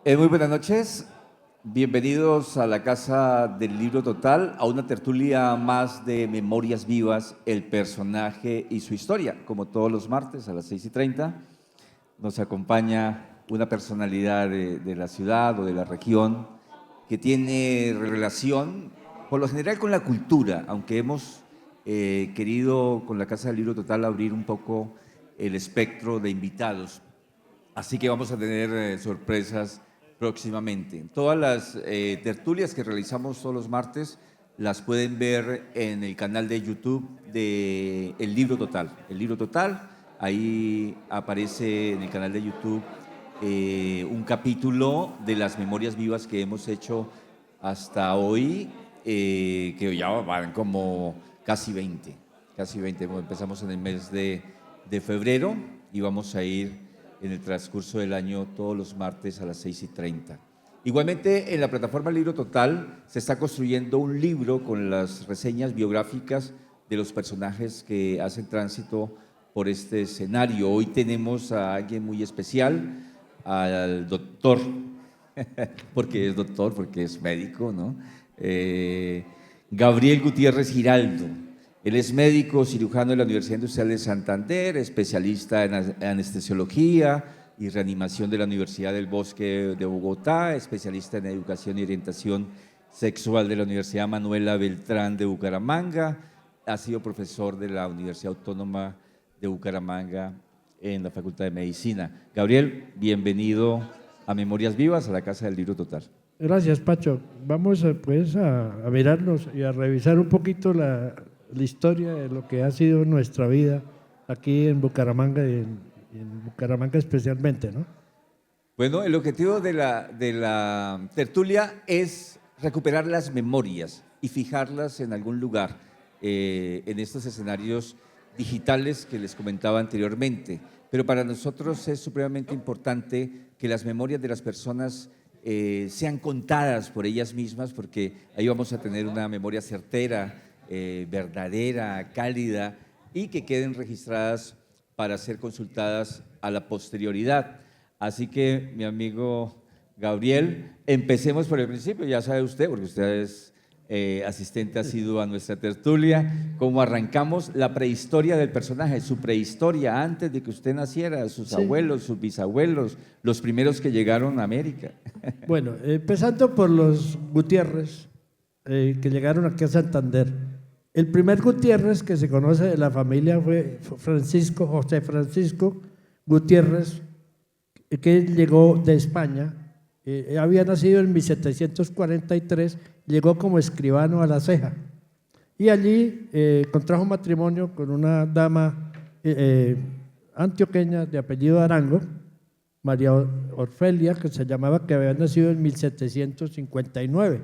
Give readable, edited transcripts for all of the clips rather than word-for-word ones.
Muy buenas noches, bienvenidos a la Casa del Libro Total, a una tertulia más de Memorias Vivas, el personaje y su historia. Como todos los martes a las 6:30, nos acompaña una personalidad de la ciudad o de la región que tiene relación, por lo general, con la cultura, aunque hemos querido con la Casa del Libro Total abrir un poco el espectro de invitados. Así que vamos a tener sorpresas próximamente. Todas las tertulias que realizamos todos los martes las pueden ver en el canal de YouTube de El Libro Total. El Libro Total, ahí aparece en el canal de YouTube un capítulo de las memorias vivas que hemos hecho hasta hoy, que ya van como casi 20. Empezamos en el mes de febrero y vamos a ir en el transcurso del año todos los martes a las 6:30. Igualmente, en la plataforma Libro Total se está construyendo un libro con las reseñas biográficas de los personajes que hacen tránsito por este escenario. Hoy tenemos a alguien muy especial, al doctor, porque es doctor, porque es médico, ¿no? Gabriel Gutiérrez Giraldo. Él es médico cirujano de la Universidad Industrial de Santander, especialista en anestesiología y reanimación de la Universidad del Bosque de Bogotá, especialista en educación y orientación sexual de la Universidad Manuela Beltrán de Bucaramanga, ha sido profesor de la Universidad Autónoma de Bucaramanga en la Facultad de Medicina. Gabriel, bienvenido a Memorias Vivas, a la Casa del Libro Total. Gracias, Pacho. Vamos pues a mirarnos y a revisar un poquito la historia de lo que ha sido nuestra vida aquí en Bucaramanga y en Bucaramanga especialmente, ¿no? Bueno, el objetivo de la tertulia es recuperar las memorias y fijarlas en algún lugar en estos escenarios digitales que les comentaba anteriormente. Pero para nosotros es supremamente importante que las memorias de las personas sean contadas por ellas mismas, porque ahí vamos a tener una memoria certera, verdadera, cálida, y que queden registradas para ser consultadas a la posterioridad. Así que, mi amigo Gabriel, empecemos por el principio. Ya sabe usted, porque usted es asistente asiduo a nuestra tertulia, cómo arrancamos la prehistoria del personaje, su prehistoria antes de que usted naciera, sus Sí. abuelos, sus bisabuelos, los primeros que llegaron a América. Bueno, empezando por los Gutiérrez, que llegaron aquí a Santander. El primer Gutiérrez que se conoce de la familia fue José Francisco Gutiérrez, que llegó de España. Había nacido en 1743, llegó como escribano a La Ceja y allí contrajo matrimonio con una dama antioqueña de apellido Arango, María Orfelia, que se llamaba, que había nacido en 1759.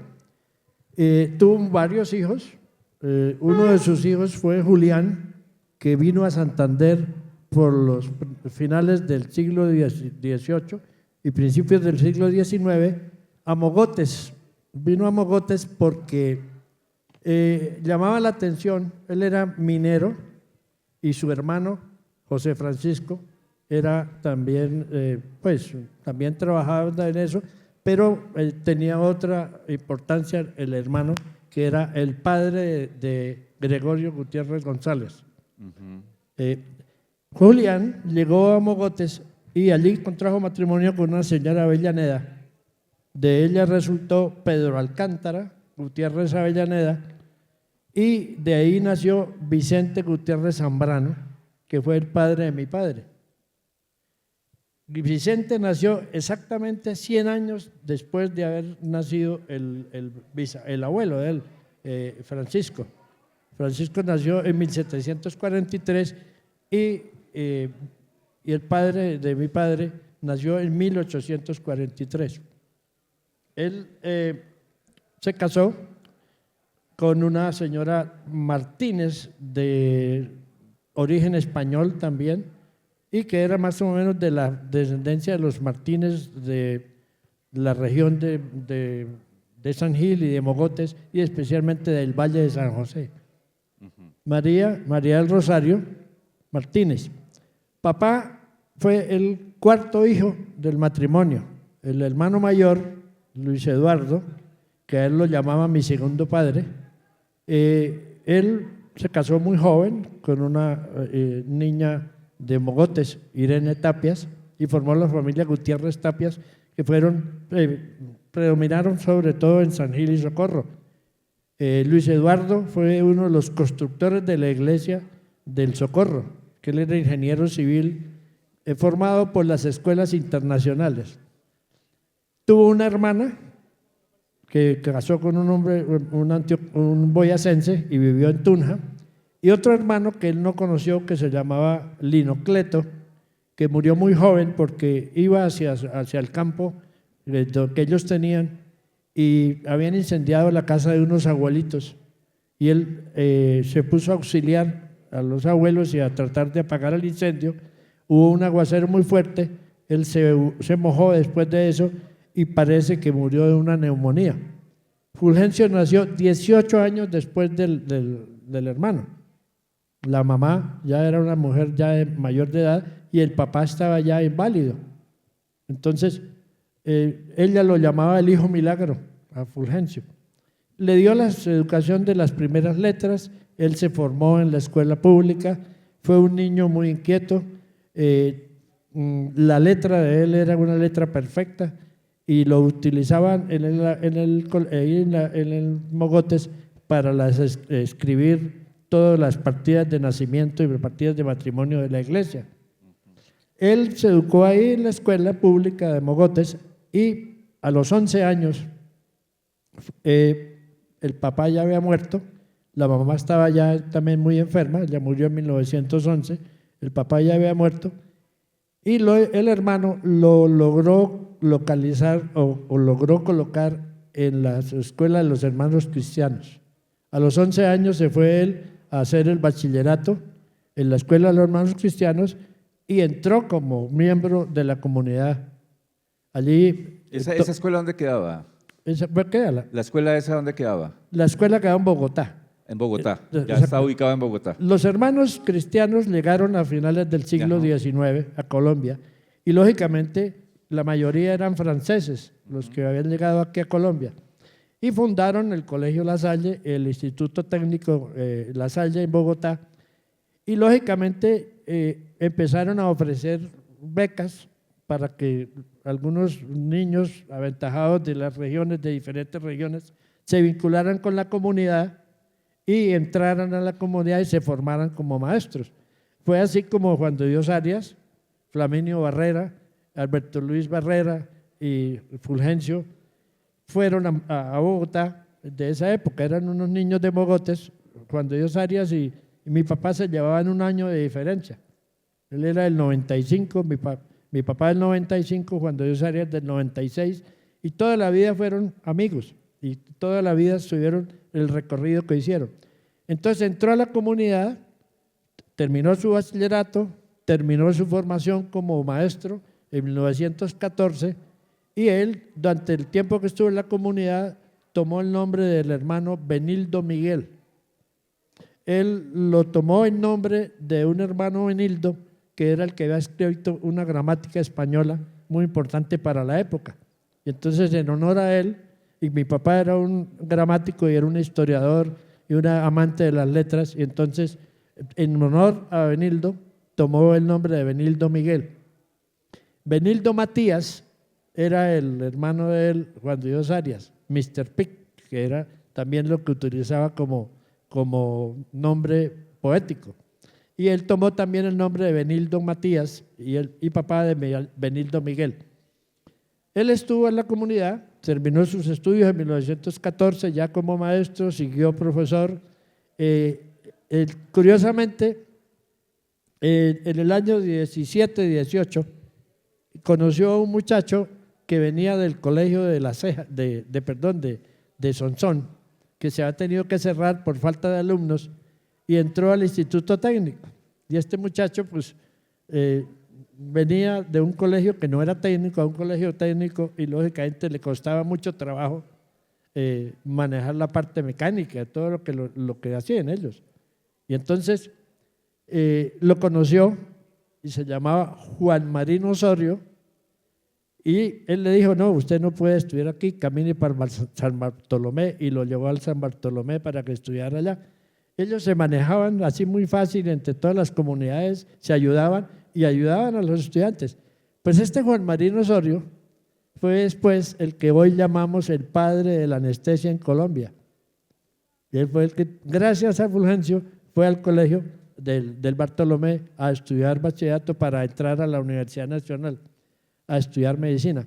Tuvo varios hijos. Uno de sus hijos fue Julián, que vino a Santander por los finales del siglo XVIII y principios del siglo XIX a Mogotes. Vino a Mogotes porque llamaba la atención. Él era minero y su hermano José Francisco era también, también trabajaba en eso, pero tenía otra importancia el hermano, que era el padre de Gregorio Gutiérrez González. Julián llegó a Mogotes y allí contrajo matrimonio con una señora Avellaneda. De ella resultó Pedro Alcántara Gutiérrez Avellaneda, y de ahí nació Vicente Gutiérrez Zambrano, que fue el padre de mi padre. Vicente nació exactamente 100 años después de haber nacido el abuelo de él, Francisco. Francisco nació en 1743 y el padre de mi padre nació en 1843. Él se casó con una señora Martínez de origen español también, y que era más o menos de la descendencia de los Martínez de la región de San Gil y de Mogotes, y especialmente del Valle de San José. María del Rosario Martínez. Papá fue el cuarto hijo del matrimonio. el hermano mayor, Luis Eduardo, que a él lo llamaba mi segundo padre, él se casó muy joven con una niña de Mogotes, Irene Tapias, y formó la familia Gutiérrez Tapias, que predominaron sobre todo en San Gil y Socorro. Luis Eduardo fue uno de los constructores de la iglesia del Socorro, que él era ingeniero civil formado por las escuelas internacionales. Tuvo una hermana que casó con un hombre, un boyacense, y vivió en Tunja, y otro hermano que él no conoció, que se llamaba Linocleto, que murió muy joven porque iba hacia el campo que ellos tenían y habían incendiado la casa de unos abuelitos, y él se puso a auxiliar a los abuelos y a tratar de apagar el incendio. Hubo un aguacero muy fuerte, él se mojó después de eso y parece que murió de una neumonía. Fulgencio nació 18 años después del hermano. La mamá ya era una mujer ya mayor de edad y el papá estaba ya inválido. Entonces, ella lo llamaba el hijo milagro a Fulgencio. Le dio la educación de las primeras letras, él se formó en la escuela pública, fue un niño muy inquieto, la letra de él era una letra perfecta y lo utilizaban en el Mogotes para escribir todas las partidas de nacimiento y partidas de matrimonio de la iglesia. Él se educó ahí en la escuela pública de Mogotes y a los 11 años el papá ya había muerto, la mamá estaba ya también muy enferma, ya murió en 1911, el papá ya había muerto y el hermano lo logró localizar o logró colocar en la escuela de los hermanos cristianos. A los 11 años se fue él a hacer el bachillerato en la escuela de los hermanos cristianos y entró como miembro de la comunidad. Allí… ¿Esa escuela dónde quedaba? ¿La escuela esa dónde quedaba? La escuela quedaba en Bogotá. En Bogotá, ya está ubicada en Bogotá. Los hermanos cristianos llegaron a finales del siglo XIX a Colombia y lógicamente la mayoría eran franceses, los que habían llegado aquí a Colombia, y fundaron el Colegio La Salle, el Instituto Técnico La Salle en Bogotá, y lógicamente empezaron a ofrecer becas para que algunos niños aventajados de las regiones, de diferentes regiones, se vincularan con la comunidad y entraran a la comunidad y se formaran como maestros. Fue así como Juan de Dios Arias, Flaminio Barrera, Alberto Luis Barrera y Fulgencio fueron a Bogotá de esa época. Eran unos niños de Mogotes. Juan de Dios Arias y mi papá se llevaban un año de diferencia. Él era del 95, mi papá del 95, Juan de Dios Arias del 96, y toda la vida fueron amigos y toda la vida estuvieron el recorrido que hicieron. Entonces entró a la comunidad, terminó su bachillerato, terminó su formación como maestro en 1914 y él, durante el tiempo que estuvo en la comunidad, tomó el nombre del hermano Benildo Miguel. Él lo tomó en nombre de un hermano Benildo que era el que había escrito una gramática española muy importante para la época. Y entonces, en honor a él, y mi papá era un gramático y era un historiador y un amante de las letras, y entonces, en honor a Benildo, tomó el nombre de Benildo Miguel. Benildo Matías era el hermano de él, Juan de Dios Arias, Mr. Pic, que era también lo que utilizaba como nombre poético. Y él tomó también el nombre de Benildo Matías y papá de Benildo Miguel. Él estuvo en la comunidad, terminó sus estudios en 1914 ya como maestro, siguió profesor. Curiosamente, en el año 17-18 conoció a un muchacho que venía del colegio de La Ceja, de Sonsón, que se había tenido que cerrar por falta de alumnos, y entró al Instituto Técnico. Y este muchacho pues venía de un colegio que no era técnico a un colegio técnico y lógicamente le costaba mucho trabajo manejar la parte mecánica, todo lo que hacían ellos. Y entonces lo conoció y se llamaba Juan Marín Osorio Y él le dijo, no, usted no puede estudiar aquí, camine para San Bartolomé, y lo llevó al San Bartolomé para que estudiara allá. Ellos se manejaban así muy fácil entre todas las comunidades, se ayudaban y ayudaban a los estudiantes. Pues este Juan Marino Osorio fue después el que hoy llamamos el padre de la anestesia en Colombia. Y él fue el que, gracias a Fulgencio, fue al colegio del Bartolomé a estudiar bachillerato para entrar a la Universidad Nacional a estudiar medicina.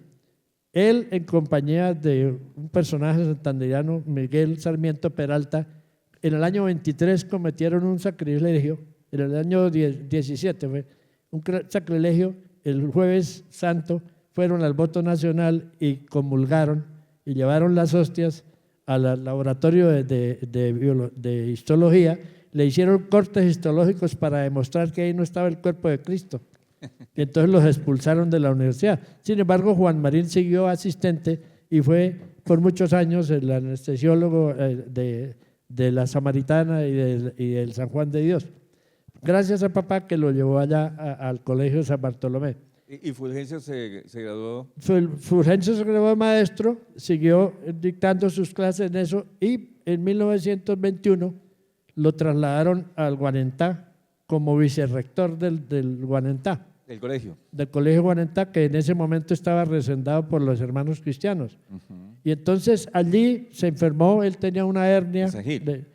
Él, en compañía de un personaje santandereano, Miguel Sarmiento Peralta, en el año 23 cometieron un sacrilegio, en el año 17 fue un sacrilegio, el jueves santo fueron al voto nacional y comulgaron y llevaron las hostias al laboratorio de histología, le hicieron cortes histológicos para demostrar que ahí no estaba el cuerpo de Cristo. Y entonces los expulsaron de la universidad. Sin embargo, Juan Marín siguió asistente y fue por muchos años el anestesiólogo de la Samaritana y del San Juan de Dios. Gracias a papá que lo llevó allá al colegio San Bartolomé. ¿Y Fulgencio se graduó? Fulgencio se graduó de maestro, siguió dictando sus clases en eso y en 1921 lo trasladaron al Guanentá como vicerrector del Guanentá. ¿Del colegio? Del colegio Guanentá, que en ese momento estaba recendado por los hermanos cristianos. Y entonces allí se enfermó, él tenía una hernia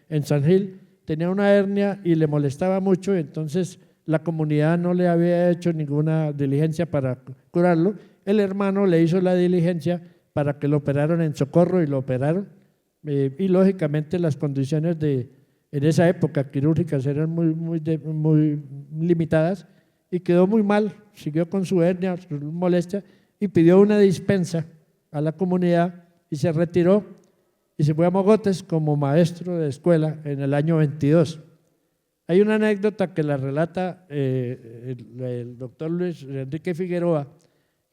en San Gil, tenía una hernia y le molestaba mucho, entonces la comunidad no le había hecho ninguna diligencia para curarlo. El hermano le hizo la diligencia para que lo operaron en Socorro y lo operaron. Y lógicamente las condiciones en esa época quirúrgicas eran muy limitadas y quedó muy mal, siguió con su hernia, su molestia y pidió una dispensa a la comunidad y se retiró y se fue a Mogotes como maestro de escuela en el año 22. Hay una anécdota que la relata el doctor Luis Enrique Figueroa,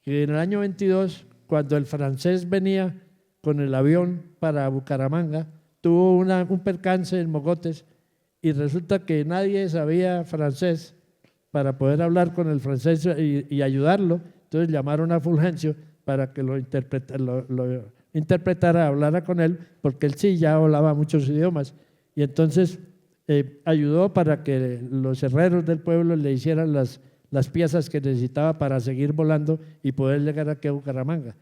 que en el año 22, cuando el francés venía con el avión para Bucaramanga, tuvo un percance en Mogotes y resulta que nadie sabía francés para poder hablar con el francés y ayudarlo. Entonces llamaron a Fulgencio para que lo interpretara, hablara con él, porque él sí ya hablaba muchos idiomas. Y entonces ayudó para que los herreros del pueblo le hicieran las piezas que necesitaba para seguir volando y poder llegar aquí a Bucaramanga.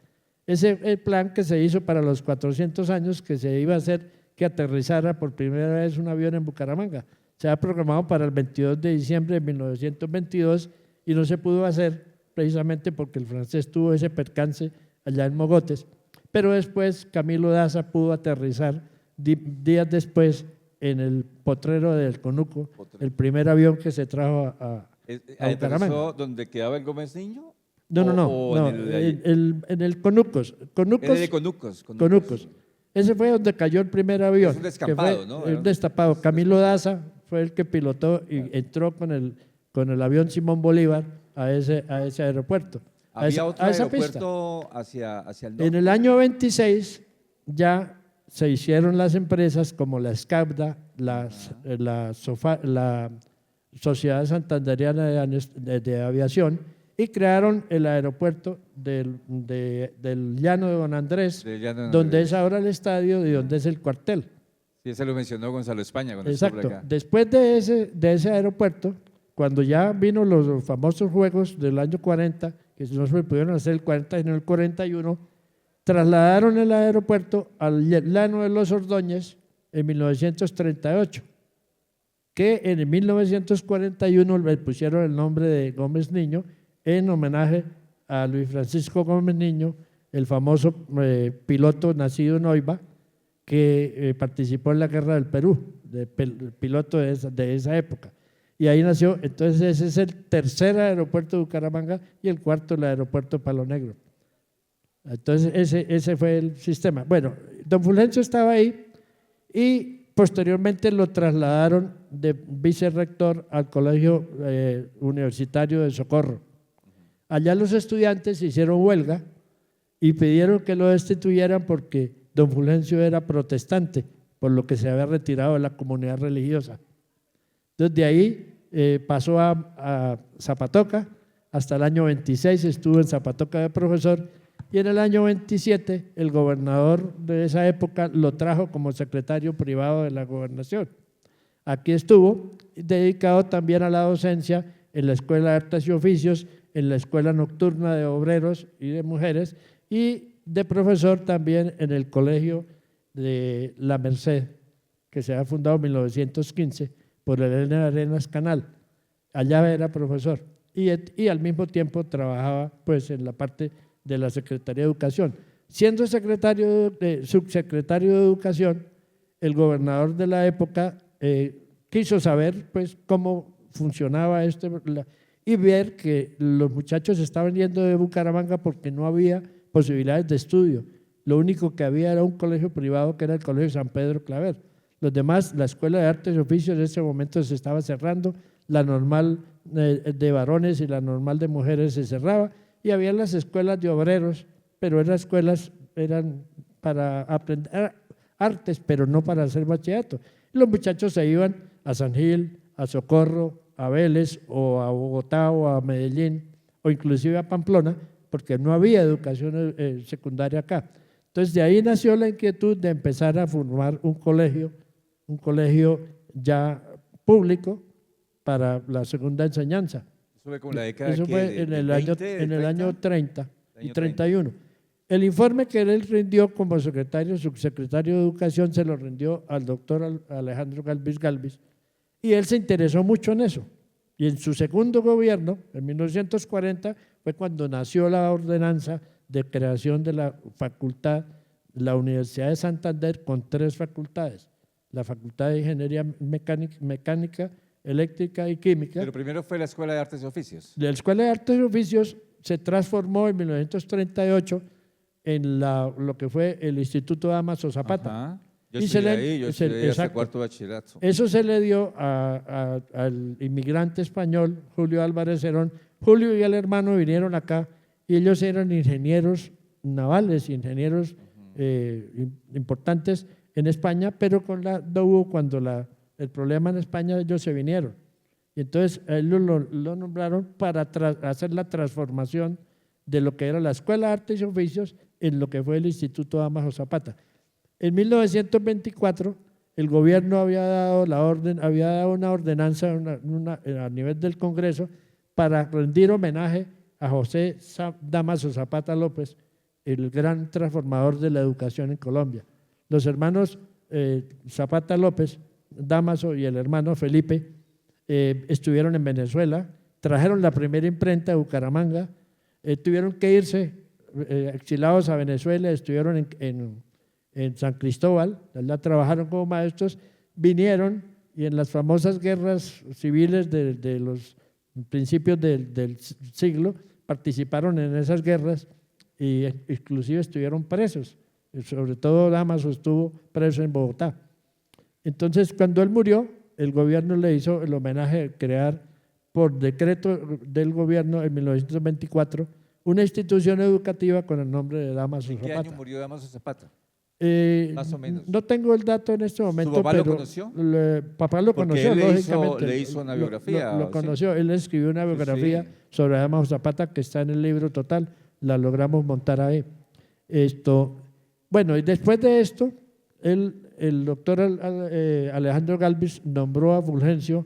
Ese es el plan que se hizo para los 400 años que se iba a hacer que aterrizara por primera vez un avión en Bucaramanga. Se ha programado para el 22 de diciembre de 1922 y no se pudo hacer precisamente porque el francés tuvo ese percance allá en Mogotes. Pero después Camilo Daza pudo aterrizar días después en el potrero del Conuco, el primer avión que se trajo a Bucaramanga. ¿Donde quedaba el Gómez Niño? No, en el Conucos. Era de Conucos. Ese fue donde cayó el primer avión. Es un descampado, ¿no? Un destapado. Camilo Daza fue el que pilotó y entró con el avión Simón Bolívar a ese aeropuerto. ¿Había otro aeropuerto hacia el norte? En el año 26 ya se hicieron las empresas como la SCAPDA, la Sociedad Santanderiana de Aviación, y crearon el aeropuerto del Llano de Don Andrés, donde es ahora el estadio y donde es el cuartel. Sí, ese lo mencionó Gonzalo España cuando Exacto. estuvo por acá. Después de ese aeropuerto, cuando ya vino los famosos Juegos del año 40, que no se pudieron hacer el 40 sino el 41, trasladaron el aeropuerto al Llano de los Ordóñez en 1938, que en 1941 le pusieron el nombre de Gómez Niño en homenaje a Luis Francisco Gómez Niño, el famoso piloto nacido en Oiva, que participó en la Guerra del Perú, piloto de esa época. Y ahí nació, entonces ese es el tercer aeropuerto de Bucaramanga y el cuarto el aeropuerto Palo Negro. Entonces ese fue el sistema. Bueno, don Fulgencio estaba ahí y posteriormente lo trasladaron de vicerrector al Colegio Universitario de Socorro. Allá los estudiantes hicieron huelga y pidieron que lo destituyeran porque don Fulgencio era protestante, por lo que se había retirado de la comunidad religiosa. Entonces de ahí pasó a Zapatoca, hasta el año 26 estuvo en Zapatoca de profesor y en el año 27 el gobernador de esa época lo trajo como secretario privado de la gobernación. Aquí estuvo dedicado también a la docencia en la Escuela de Artes y Oficios, en la Escuela Nocturna de Obreros y de Mujeres y de profesor también en el Colegio de La Merced, que se ha fundado en 1915 por Elena Arenas Canal. Allá era profesor y al mismo tiempo trabajaba pues en la parte de la Secretaría de Educación. Siendo subsecretario de Educación, el gobernador de la época quiso saber pues cómo funcionaba esto y ver que los muchachos estaban yendo de Bucaramanga porque no había posibilidades de estudio. Lo único que había era un colegio privado que era el Colegio San Pedro Claver. Los demás, la Escuela de Artes y Oficios en ese momento se estaba cerrando, la normal de varones y la normal de mujeres se cerraba y había las escuelas de obreros, pero esas escuelas eran para aprender artes, pero no para hacer bachillerato. Y los muchachos se iban a San Gil, a Socorro, a Vélez o a Bogotá o a Medellín o inclusive a Pamplona, porque no había educación secundaria acá. Entonces de ahí nació la inquietud de empezar a formar un colegio ya público para la segunda enseñanza. Eso fue como la década Eso fue en el año 30 y 31. El informe que él rindió como subsecretario de Educación se lo rindió al doctor Alejandro Galvis, y él se interesó mucho en eso. Y en su segundo gobierno, en 1940, fue cuando nació la ordenanza de creación de la facultad, la Universidad de Santander, con 3 facultades: la Facultad de Ingeniería Mecánica, Eléctrica y Química. Pero primero fue la Escuela de Artes y Oficios. La Escuela de Artes y Oficios se transformó en 1938 en lo que fue el Instituto Damaso Zapata. Ajá. Yo estudié hasta cuarto bachillerato. Eso se le dio al inmigrante español Julio Álvarez Cerón. Julio y el hermano vinieron acá y ellos eran ingenieros navales, ingenieros importantes en España, pero no hubo cuando el problema en España, ellos se vinieron. Y entonces ellos lo nombraron para hacer la transformación de lo que era la Escuela de Artes y Oficios en lo que fue el Instituto Damaso Zapata. En 1924 el gobierno había dado una ordenanza a nivel del Congreso para rendir homenaje a José Damaso Zapata López, el gran transformador de la educación en Colombia. Los hermanos Zapata López, Damaso y el hermano Felipe estuvieron en Venezuela, trajeron la primera imprenta de Bucaramanga, tuvieron que irse exilados a Venezuela, estuvieron en San Cristóbal, allá trabajaron como maestros, vinieron y en las famosas guerras civiles de los principios del siglo participaron en esas guerras y inclusive estuvieron presos, sobre todo Damaso estuvo preso en Bogotá. Entonces cuando él murió, el gobierno le hizo el homenaje de crear por decreto del gobierno en 1924 una institución educativa con el nombre de Damaso Zapata. ¿En qué año murió Damaso Zapata? Más o menos. No tengo el dato en este momento. ¿Su papá lo conoció? Papá lo conoció, lógicamente. Le hizo una biografía. Lo conoció, él escribió una biografía sobre Damaso Zapata que está en el libro Total, la logramos montar ahí. Bueno, y después de esto, el doctor Alejandro Galvis nombró a Fulgencio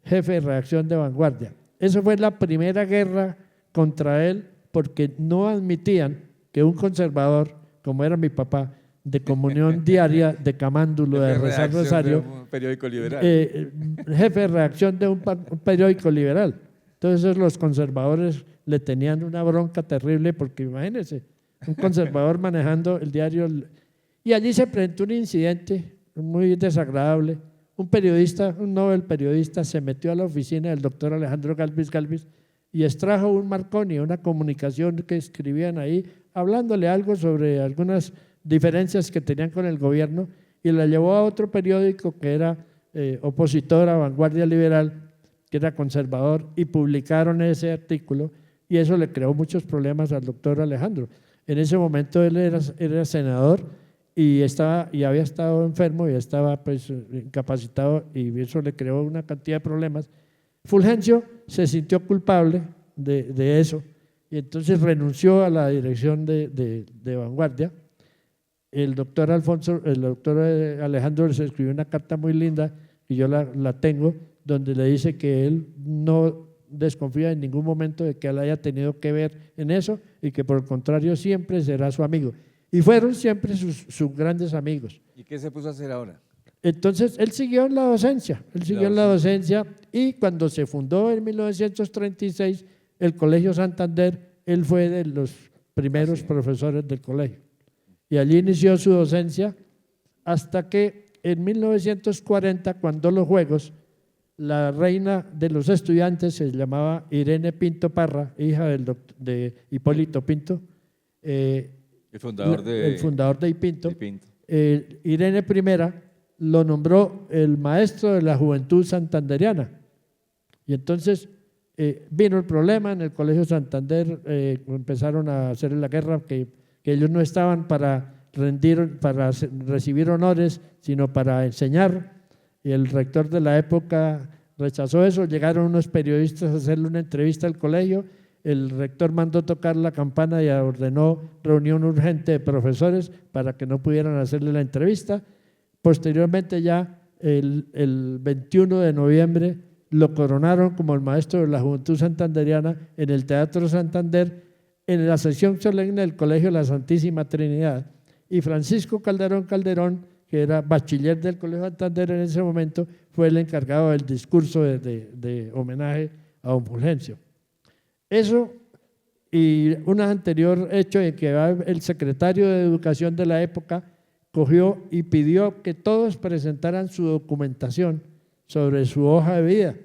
jefe de redacción de Vanguardia. Eso fue la primera guerra contra él porque no admitían que un conservador, como era mi papá, de Comunión Diaria, de Camándulo, de Rezar Rosario, un periódico liberal. Jefe de redacción de un periódico liberal. Entonces los conservadores le tenían una bronca terrible porque imagínense, un conservador manejando el diario. Y allí se presentó un incidente muy desagradable. Un periodista, un Nobel periodista, se metió a la oficina del doctor Alejandro Galvis y extrajo un Marconi, una comunicación que escribían ahí, hablándole algo sobre algunas diferencias que tenían con el gobierno, y la llevó a otro periódico que era opositor a Vanguardia Liberal, que era conservador, y publicaron ese artículo, y eso le creó muchos problemas al doctor Alejandro. En ese momento él era senador y había estado enfermo y estaba pues incapacitado, y eso le creó una cantidad de problemas. Fulgencio se sintió culpable de eso y entonces renunció a la dirección de Vanguardia. El doctor Alejandro les escribió una carta muy linda, y yo la tengo, donde le dice que él no desconfía en ningún momento de que él haya tenido que ver en eso, y que por el contrario siempre será su amigo. Y fueron siempre sus grandes amigos. ¿Y qué se puso a hacer ahora? Entonces, él siguió en la docencia, y cuando se fundó en 1936 el Colegio Santander, él fue de los primeros profesores del colegio. Y allí inició su docencia hasta que en 1940, cuando los Juegos, la reina de los estudiantes se llamaba Irene Pinto Parra, hija de Hipólito Pinto, El fundador de Ipinto. Pinto. Irene I lo nombró el maestro de la juventud santanderiana. Y entonces vino el problema en el Colegio Santander, empezaron a hacer la guerra, que ellos no estaban para recibir honores, sino para enseñar, y el rector de la época rechazó eso. Llegaron unos periodistas a hacerle una entrevista al colegio, el rector mandó tocar la campana y ordenó reunión urgente de profesores para que no pudieran hacerle la entrevista. Posteriormente, ya el 21 de noviembre lo coronaron como el maestro de la juventud santanderiana en el Teatro Santander, en la sesión solemne del Colegio de la Santísima Trinidad. Y Francisco Calderón, que era bachiller del Colegio Santander en ese momento, fue el encargado del discurso de homenaje a don Fulgencio. Eso, y un anterior hecho en que el secretario de Educación de la época cogió y pidió que todos presentaran su documentación sobre su hoja de vida,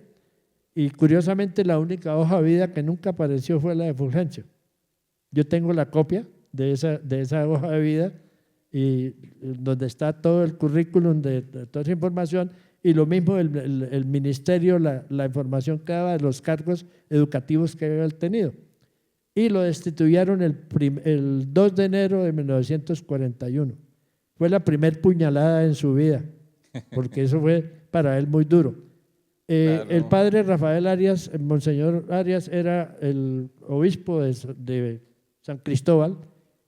y curiosamente la única hoja de vida que nunca apareció fue la de Fulgencio. Yo tengo la copia de esa hoja de vida, y donde está todo el currículum de toda esa información, y lo mismo el ministerio, la información que daba de los cargos educativos que había tenido. Y lo destituyeron el 2 de enero de 1941. Fue la primer puñalada en su vida, porque eso fue para él muy duro. Claro. El padre Rafael Arias, el monseñor Arias, era el obispo de San Cristóbal,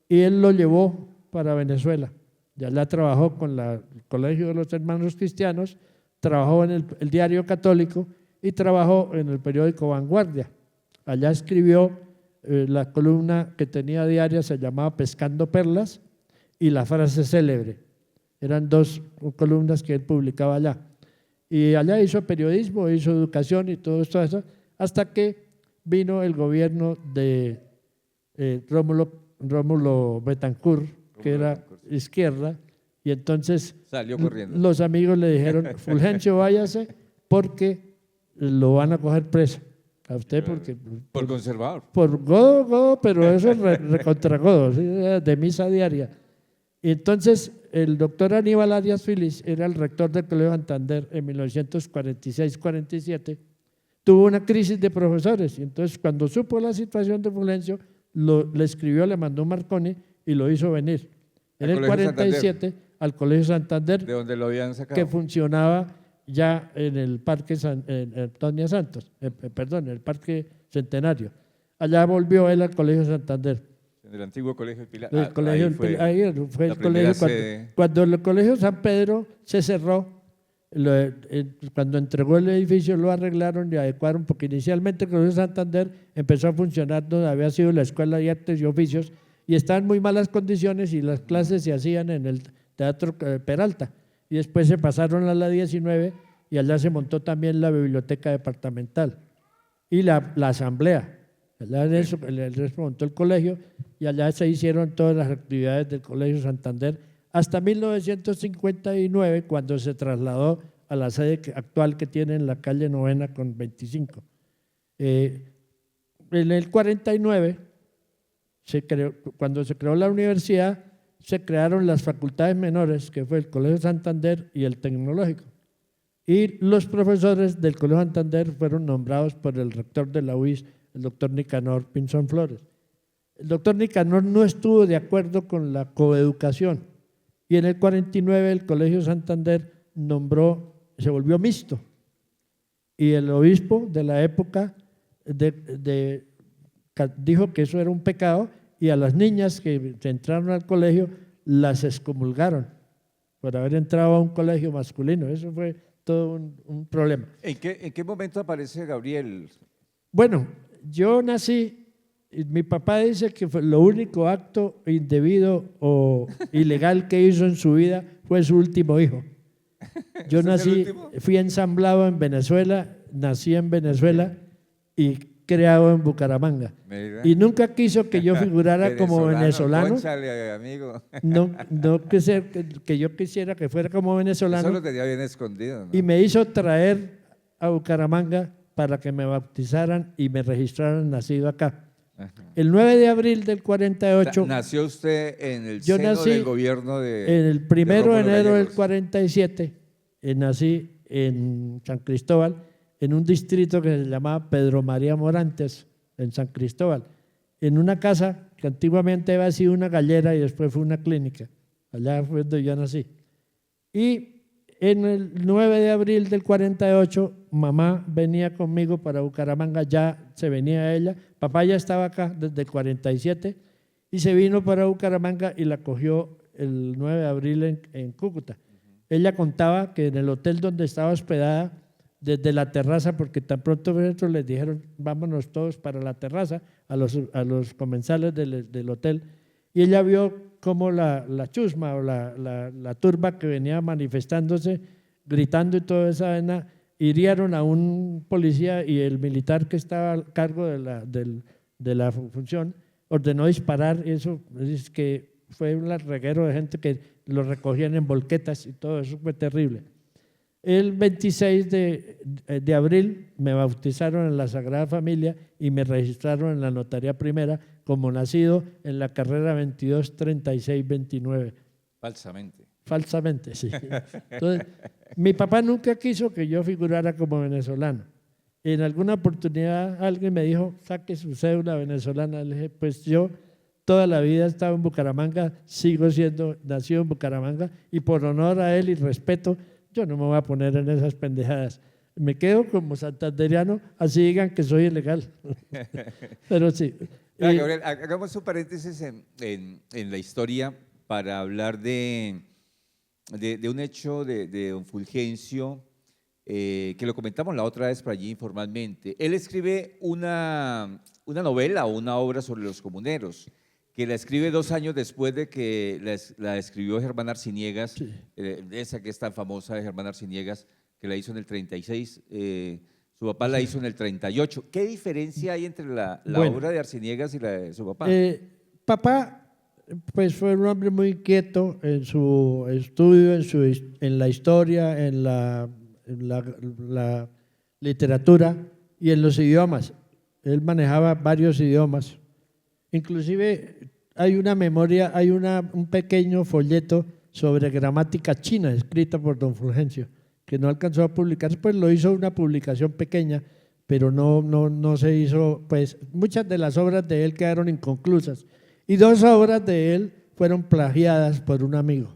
y él lo llevó para Venezuela. Ya la trabajó con el Colegio de los Hermanos Cristianos, trabajó en el Diario Católico y trabajó en el periódico Vanguardia. Allá escribió la columna que tenía diaria, se llamaba Pescando Perlas, y la frase célebre. Eran dos columnas que él publicaba allá. Y allá hizo periodismo, hizo educación y todo eso, hasta que vino el gobierno de Rómulo Betancourt, que era izquierda, y entonces salió corriendo. Los amigos le dijeron: Fulgencio, váyase porque lo van a coger preso a usted, porque por conservador. Por godo, pero eso es recontra godo, ¿sí? De misa diaria. Y entonces el doctor Aníbal Arias Filiz era el rector del Colegio Santander en 1946-47, tuvo una crisis de profesores, y entonces cuando supo la situación de Fulgencio, le escribió, le mandó un Marconi y lo hizo venir. En el 47 al Colegio Santander, de donde lo habían sacado, que funcionaba ya en el Parque Antonia Santos, perdón, en el Parque Centenario. Allá volvió él al Colegio Santander. En el antiguo Colegio del Pilar. Ahí fue el colegio. Cuando el Colegio San Pedro se cerró, cuando entregó el edificio lo arreglaron y adecuaron, porque inicialmente el Colegio Santander empezó a funcionar donde había sido la Escuela de Artes y Oficios, y estaban en muy malas condiciones, y las clases se hacían en el Teatro Peralta, y después se pasaron a la 19, y allá se montó también la biblioteca departamental y la asamblea. Allá en eso se montó el colegio, y allá se hicieron todas las actividades del Colegio Santander hasta 1959, cuando se trasladó a la sede actual que tiene en la calle Novena con 25. En el 49, cuando se creó la universidad, se crearon las facultades menores, que fue el Colegio Santander y el Tecnológico. Y los profesores del Colegio Santander fueron nombrados por el rector de la UIS, el doctor Nicanor Pinzón Flores. El doctor Nicanor no estuvo de acuerdo con la coeducación, y en el 49 el Colegio Santander se volvió mixto, y el obispo de la época dijo que eso era un pecado y a las niñas que entraron al colegio las excomulgaron por haber entrado a un colegio masculino. Eso fue todo un problema. ¿En qué momento aparece Gabriel? Bueno, yo nací, y mi papá dice que fue lo único acto indebido o ilegal que hizo en su vida fue su último hijo. Yo ¿Ese es el nací, último? fui ensamblado en Venezuela, nací en Venezuela y criado en Bucaramanga. Mira. Y nunca quiso que yo figurara como venezolano. Cónchale, amigo. No que yo quisiera que fuera como Eso venezolano. lo tenía bien escondido, ¿no? Y me hizo traer a Bucaramanga para que me bautizaran y me registraran nacido acá. Ajá. El 9 de abril del 48, ¿Nació usted en el yo seno nací del gobierno de en el 1 de Rómulo enero del Gallegos? 47, nací en San Cristóbal, en un distrito que se llamaba Pedro María Morantes, en San Cristóbal, en una casa que antiguamente había sido una gallera y después fue una clínica. Allá fue donde yo nací. Y en el 9 de abril del 48, mamá venía conmigo para Bucaramanga, ya se venía ella, papá ya estaba acá desde el 47 y se vino para Bucaramanga y la cogió el 9 de abril en Cúcuta. Ella contaba que en el hotel donde estaba hospedada, desde la terraza, porque tan pronto nosotros les dijeron, vámonos todos para la terraza, a los comensales del hotel, y ella vio cómo la chusma o la turba que venía manifestándose, gritando y toda esa vaina, hirieron a un policía y el militar que estaba a cargo de la función ordenó disparar. Eso es que fue un reguero de gente que lo recogían en volquetas y todo eso fue terrible. El 26 de abril me bautizaron en la Sagrada Familia y me registraron en la Notaría Primera como nacido en la carrera 223629. Falsamente. Falsamente, sí. Entonces, mi papá nunca quiso que yo figurara como venezolano. En alguna oportunidad alguien me dijo, saque su cédula venezolana. Le dije, pues yo toda la vida he estado en Bucaramanga, sigo siendo nacido en Bucaramanga y por honor a él y respeto, yo no me voy a poner en esas pendejadas. Me quedo como santanderiano, así digan que soy ilegal. Pero sí. Gabriel, hagamos un paréntesis en la historia para hablar de un hecho de don Fulgencio, que lo comentamos la otra vez por allí informalmente. Él escribe una novela o una obra sobre los comuneros, que la escribe 2 años después de que la escribió Germán Arciniegas, Sí. Esa que es tan famosa de Germán Arciniegas, que la hizo en el 36, su papá la hizo en el 38. ¿Qué diferencia hay entre la Bueno. obra de Arciniegas y la de su papá? Papá, pues fue un hombre muy quieto en su estudio, en la historia, en la literatura y en los idiomas. Él manejaba varios idiomas. Inclusive hay una memoria, hay un pequeño folleto sobre gramática china escrita por don Fulgencio, que no alcanzó a publicarse, pues lo hizo una publicación pequeña, pero no se hizo, pues muchas de las obras de él quedaron inconclusas. Y 2 obras de él fueron plagiadas por un amigo.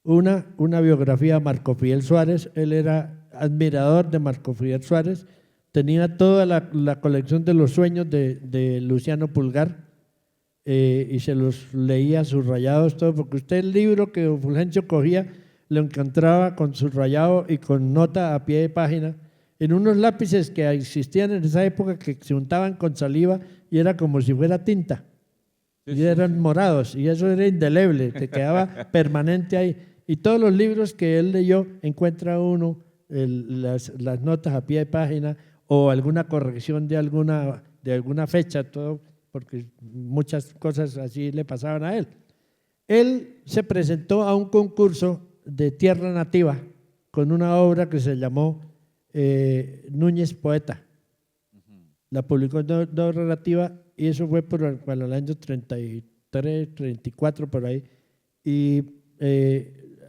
Una biografía de Marco Fidel Suárez, él era admirador de Marco Fidel Suárez, tenía toda la colección de los sueños de Luciano Pulgar y se los leía subrayados, todo, porque usted el libro que don Fulgencio cogía lo encontraba con subrayado y con nota a pie de página, en unos lápices que existían en esa época que se untaban con saliva y era como si fuera tinta. Y eran morados, y eso era indeleble, te quedaba permanente ahí. Y todos los libros que él leyó, encuentra uno las notas a pie de página o alguna corrección de alguna fecha, todo, porque muchas cosas así le pasaban a él. Él se presentó a un concurso de tierra nativa con una obra que se llamó Núñez Poeta. La publicó en obra nativa y eso fue para el año 33, 34, por ahí. Y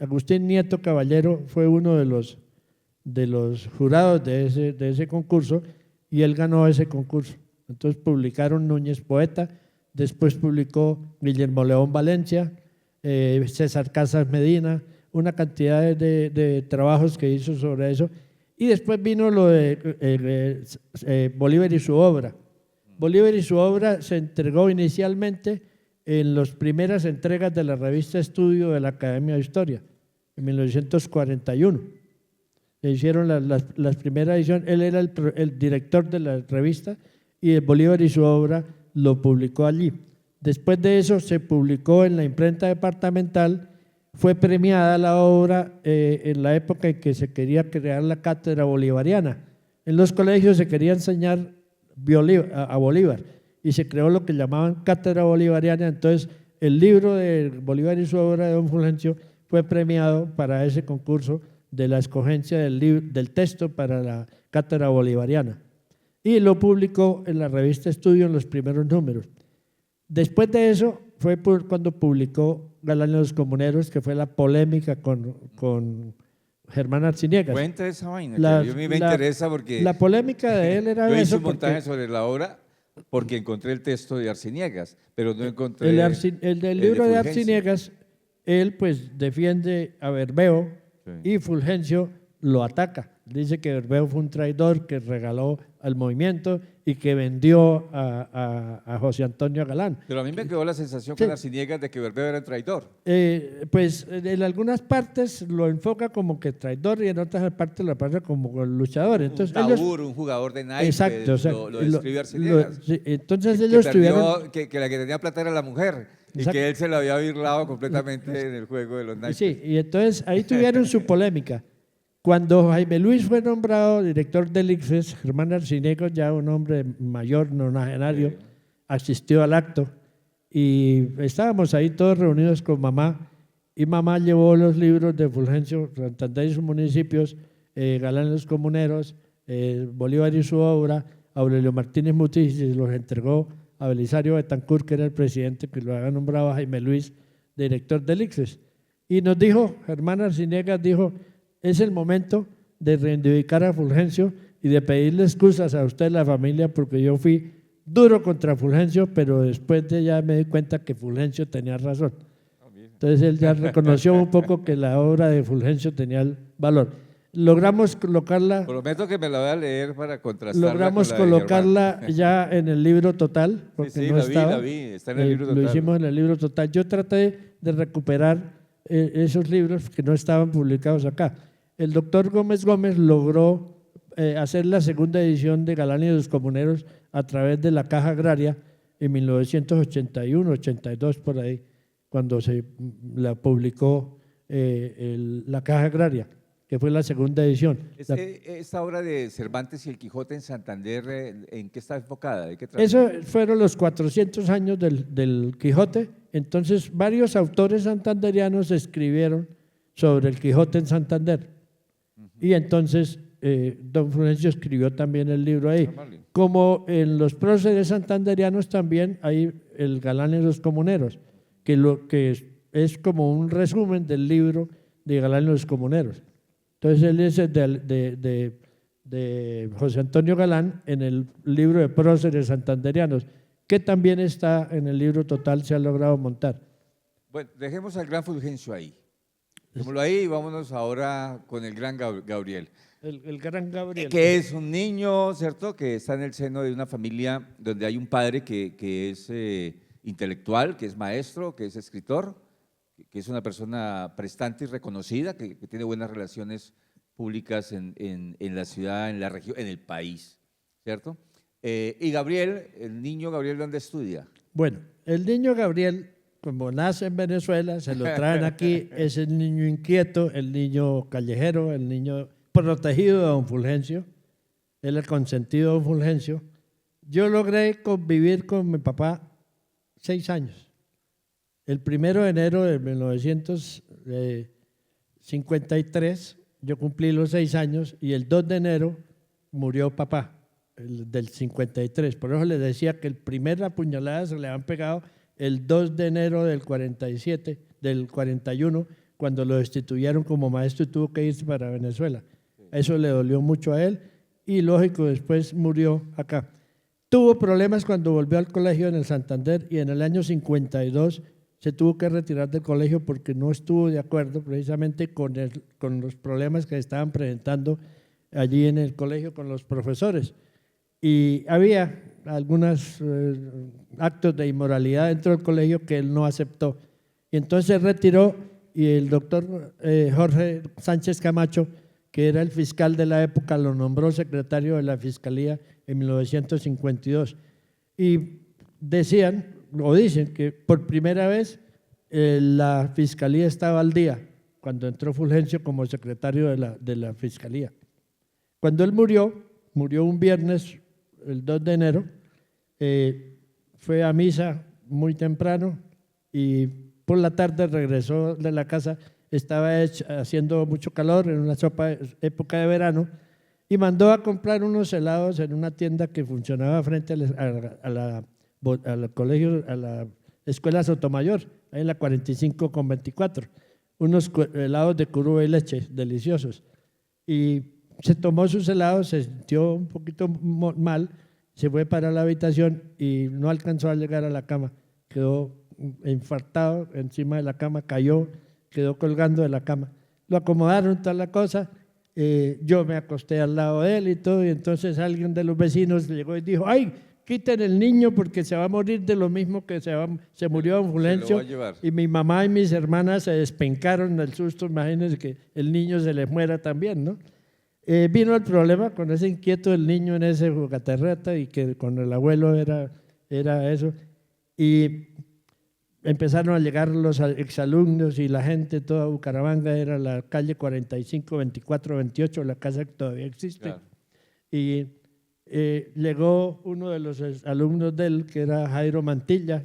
Agustín Nieto Caballero fue uno de los jurados de ese concurso y él ganó ese concurso. Entonces publicaron Núñez Poeta, después publicó Guillermo León Valencia, César Casas Medina, una cantidad de trabajos que hizo sobre eso. Y después vino lo de Bolívar y su obra. Bolívar y su obra se entregó inicialmente en las primeras entregas de la revista Estudio de la Academia de Historia, en 1941. Se hicieron las primeras ediciones, él era el director de la revista y el Bolívar y su obra lo publicó allí. Después de eso se publicó en la imprenta departamental, fue premiada la obra en la época en que se quería crear la cátedra bolivariana. En los colegios se quería enseñar a Bolívar y se creó lo que llamaban cátedra bolivariana. Entonces el libro de Bolívar y su obra de don Fulgencio fue premiado para ese concurso de la escogencia del texto para la cátedra bolivariana y lo publicó en la revista Estudio en los primeros números. Después de eso fue cuando publicó Galán y los Comuneros, que fue la polémica con Germán Arciniegas. Cuenta esa vaina, que a mí me interesa porque la polémica de él era yo eso. hice un montaje sobre la obra porque encontré el texto de Arciniegas, pero no encontré el del libro de Arciniegas. Él pues defiende a Berbeo, sí, y Fulgencio lo ataca. Dice que Berbeo fue un traidor que regaló al movimiento y que vendió a José Antonio Galán. Pero a mí me quedó la sensación, sí, con Arciniegas de que Berbeo era un traidor. Pues en algunas partes lo enfoca como que traidor y en otras partes lo pasa como luchador. Entonces, un jugador de naipes, exacto, o sea, lo describe Arciniegas. Sí, entonces ellos tuvieron… Que la que tenía plata era la mujer. Exacto. Y que él se lo había birlado completamente en el juego de los naipes. Sí, y entonces ahí tuvieron su polémica. Cuando Jaime Luis fue nombrado director del ICFES, Germán Arciniegas, ya un hombre mayor, nonagenario, sí, asistió al acto y estábamos ahí todos reunidos con mamá y mamá llevó los libros de Fulgencio Santander y sus municipios, Galán y los Comuneros, Bolívar y su obra, Aurelio Martínez Mutis, y los entregó a Belisario Betancourt, que era el presidente que lo había nombrado a Jaime Luis director del ICFES. Y nos dijo, Germán Arciniegas dijo, es el momento de reivindicar a Fulgencio y de pedirle excusas a usted, la familia, porque yo fui duro contra Fulgencio, pero después de ya me di cuenta que Fulgencio tenía razón. Entonces él ya reconoció un poco que la obra de Fulgencio tenía el valor. Logramos colocarla… Prometo que me la voy a leer para contrastarla. Logramos colocarla ya en el libro total, porque sí, no estaba. La vi, está en el libro total. Lo hicimos en el libro total. Yo traté de recuperar esos libros que no estaban publicados acá. El doctor Gómez Gómez logró hacer la segunda edición de Galán y los Comuneros a través de la Caja Agraria en 1981, 82 por ahí, cuando se la publicó la Caja Agraria, que fue la segunda edición. ¿Esta obra de Cervantes y el Quijote en Santander, en qué está enfocada? ¿De qué trata? Eso fueron los 400 años del Quijote. Entonces, varios autores santanderianos escribieron sobre el Quijote en Santander. Y entonces, don Fulgencio escribió también el libro ahí. Como en los próceres santanderianos también hay el Galán y los Comuneros, que es como un resumen del libro de Galán y los Comuneros. Entonces él es de José Antonio Galán en el libro de próceres santanderianos, que también está en el libro total, se ha logrado montar. Bueno, dejemos al gran Fulgencio ahí. Dejémoslo ahí y vámonos ahora con el gran Gabriel. El gran Gabriel. Que es un niño, ¿cierto?, que está en el seno de una familia donde hay un padre que es intelectual, que es maestro, que es escritor, que es una persona prestante y reconocida, que tiene buenas relaciones públicas en la ciudad, en la región, en el país, ¿cierto? Y Gabriel, el niño Gabriel, ¿dónde estudia? Bueno, el niño Gabriel, como nace en Venezuela, se lo traen aquí, es el niño inquieto, el niño callejero, el niño protegido de don Fulgencio, él el consentido de don Fulgencio. Yo logré convivir con mi papá 6 años. El 1 de enero de 1953 yo cumplí los 6 años y el 2 de enero murió papá, el del 53. Por eso les decía que el primer apuñalada se le han pegado el 2 de enero del 47, del 41, cuando lo destituyeron como maestro y tuvo que irse para Venezuela. Eso le dolió mucho a él y lógico después murió acá. Tuvo problemas cuando volvió al colegio en el Santander y en el año 52 se tuvo que retirar del colegio porque no estuvo de acuerdo precisamente con los problemas que estaban presentando allí en el colegio con los profesores. y había algunos actos de inmoralidad dentro del colegio que él no aceptó. Y entonces se retiró y el doctor Jorge Sánchez Camacho, que era el fiscal de la época, lo nombró secretario de la Fiscalía en 1952. Y decían, o dicen, que por primera vez la Fiscalía estaba al día cuando entró Fulgencio como secretario de la Fiscalía. Cuando él murió un viernes, el 2 de enero, fue a misa muy temprano y por la tarde regresó de la casa, estaba haciendo mucho calor en una época de verano, y mandó a comprar unos helados en una tienda que funcionaba frente al colegio, a la escuela Sotomayor, ahí en la 45 con 24, unos helados de curuba y leche deliciosos. Y se tomó sus helados, se sintió un poquito mal, se fue para la habitación y no alcanzó a llegar a la cama, quedó infartado encima de la cama, cayó, quedó colgando de la cama. Lo acomodaron, toda la cosa, yo me acosté al lado de él y todo, y entonces alguien de los vecinos llegó y dijo, ¡ay, quiten el niño porque se va a morir de lo mismo que se murió don Fulgencio! Y mi mamá y mis hermanas se despencaron del susto, imagínense que el niño se le muera también, ¿no? Vino el problema con ese inquieto del niño en ese jugaterreta y que con el abuelo era eso, y empezaron a llegar los exalumnos y la gente, toda Bucaramanga, era la calle 45, 24, 28, la casa que todavía existe. Claro. Y llegó uno de los alumnos de él, que era Jairo Mantilla,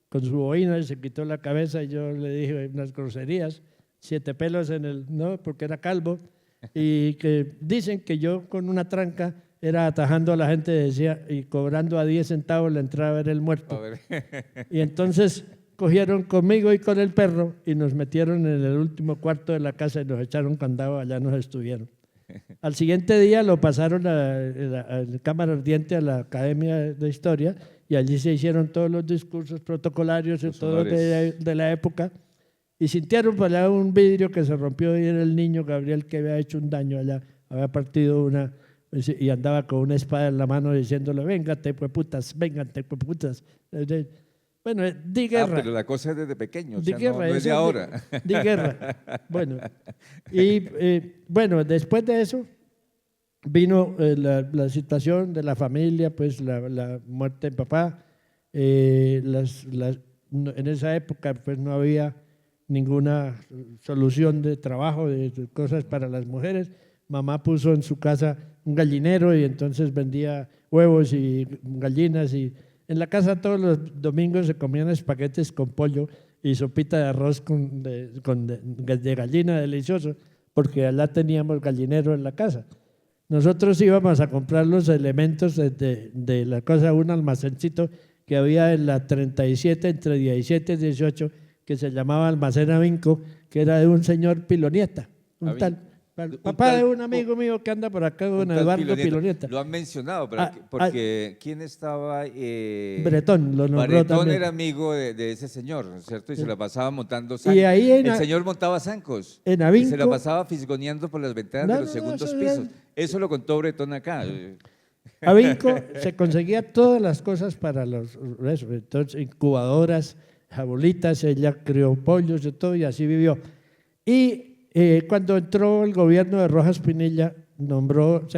con su boina, y se quitó la cabeza y yo le dije unas groserías, 7 pelos en el, no, porque era calvo, y que dicen que yo con una tranca era atajando a la gente, decía, y cobrando a 10 centavos la entrada a ver el muerto. Y entonces cogieron conmigo y con el perro y nos metieron en el último cuarto de la casa y nos echaron candado, allá nos estuvieron. Al siguiente día lo pasaron a cámara ardiente a la Academia de Historia y allí se hicieron todos los discursos protocolarios y todo de la época, y sintieron por allá un vidrio que se rompió y era el niño Gabriel que había hecho un daño allá, había partido una, y andaba con una espada en la mano diciéndole, véngate pues putas, véngate pues putas. Bueno, di guerra. Pero la cosa es desde pequeño, o sea, no es de ahora. Di guerra. Bueno, y bueno, después de eso vino la situación de la familia, pues la muerte de papá. En esa época pues no había ninguna solución de trabajo, de cosas para las mujeres. Mamá puso en su casa un gallinero y entonces vendía huevos y gallinas, y en la casa todos los domingos se comían espaguetes con pollo y sopita de arroz de gallina delicioso, porque allá teníamos gallinero en la casa. Nosotros íbamos a comprar los elementos de la cosa, un almacencito que había en la 37, entre 17 y 18, que se llamaba Almacén Avinco, que era de un señor Pilonieta, papá de un amigo mío que anda por acá, don Eduardo Pilonieta. Lo han mencionado, pero porque ¿quién estaba? Bretón, lo nombró Bretón también. Era amigo de ese señor, ¿cierto? Y se la pasaba montando zancos. Y ahí el señor montaba zancos. En Avinco, y se la pasaba fisgoneando por las ventanas de los segundos pisos. Eso lo contó Bretón acá. Avinco se conseguía todas las cosas para entonces incubadoras, jabolitas, ella crió pollos y todo, y así vivió. Y cuando entró el gobierno de Rojas Pinilla, nombró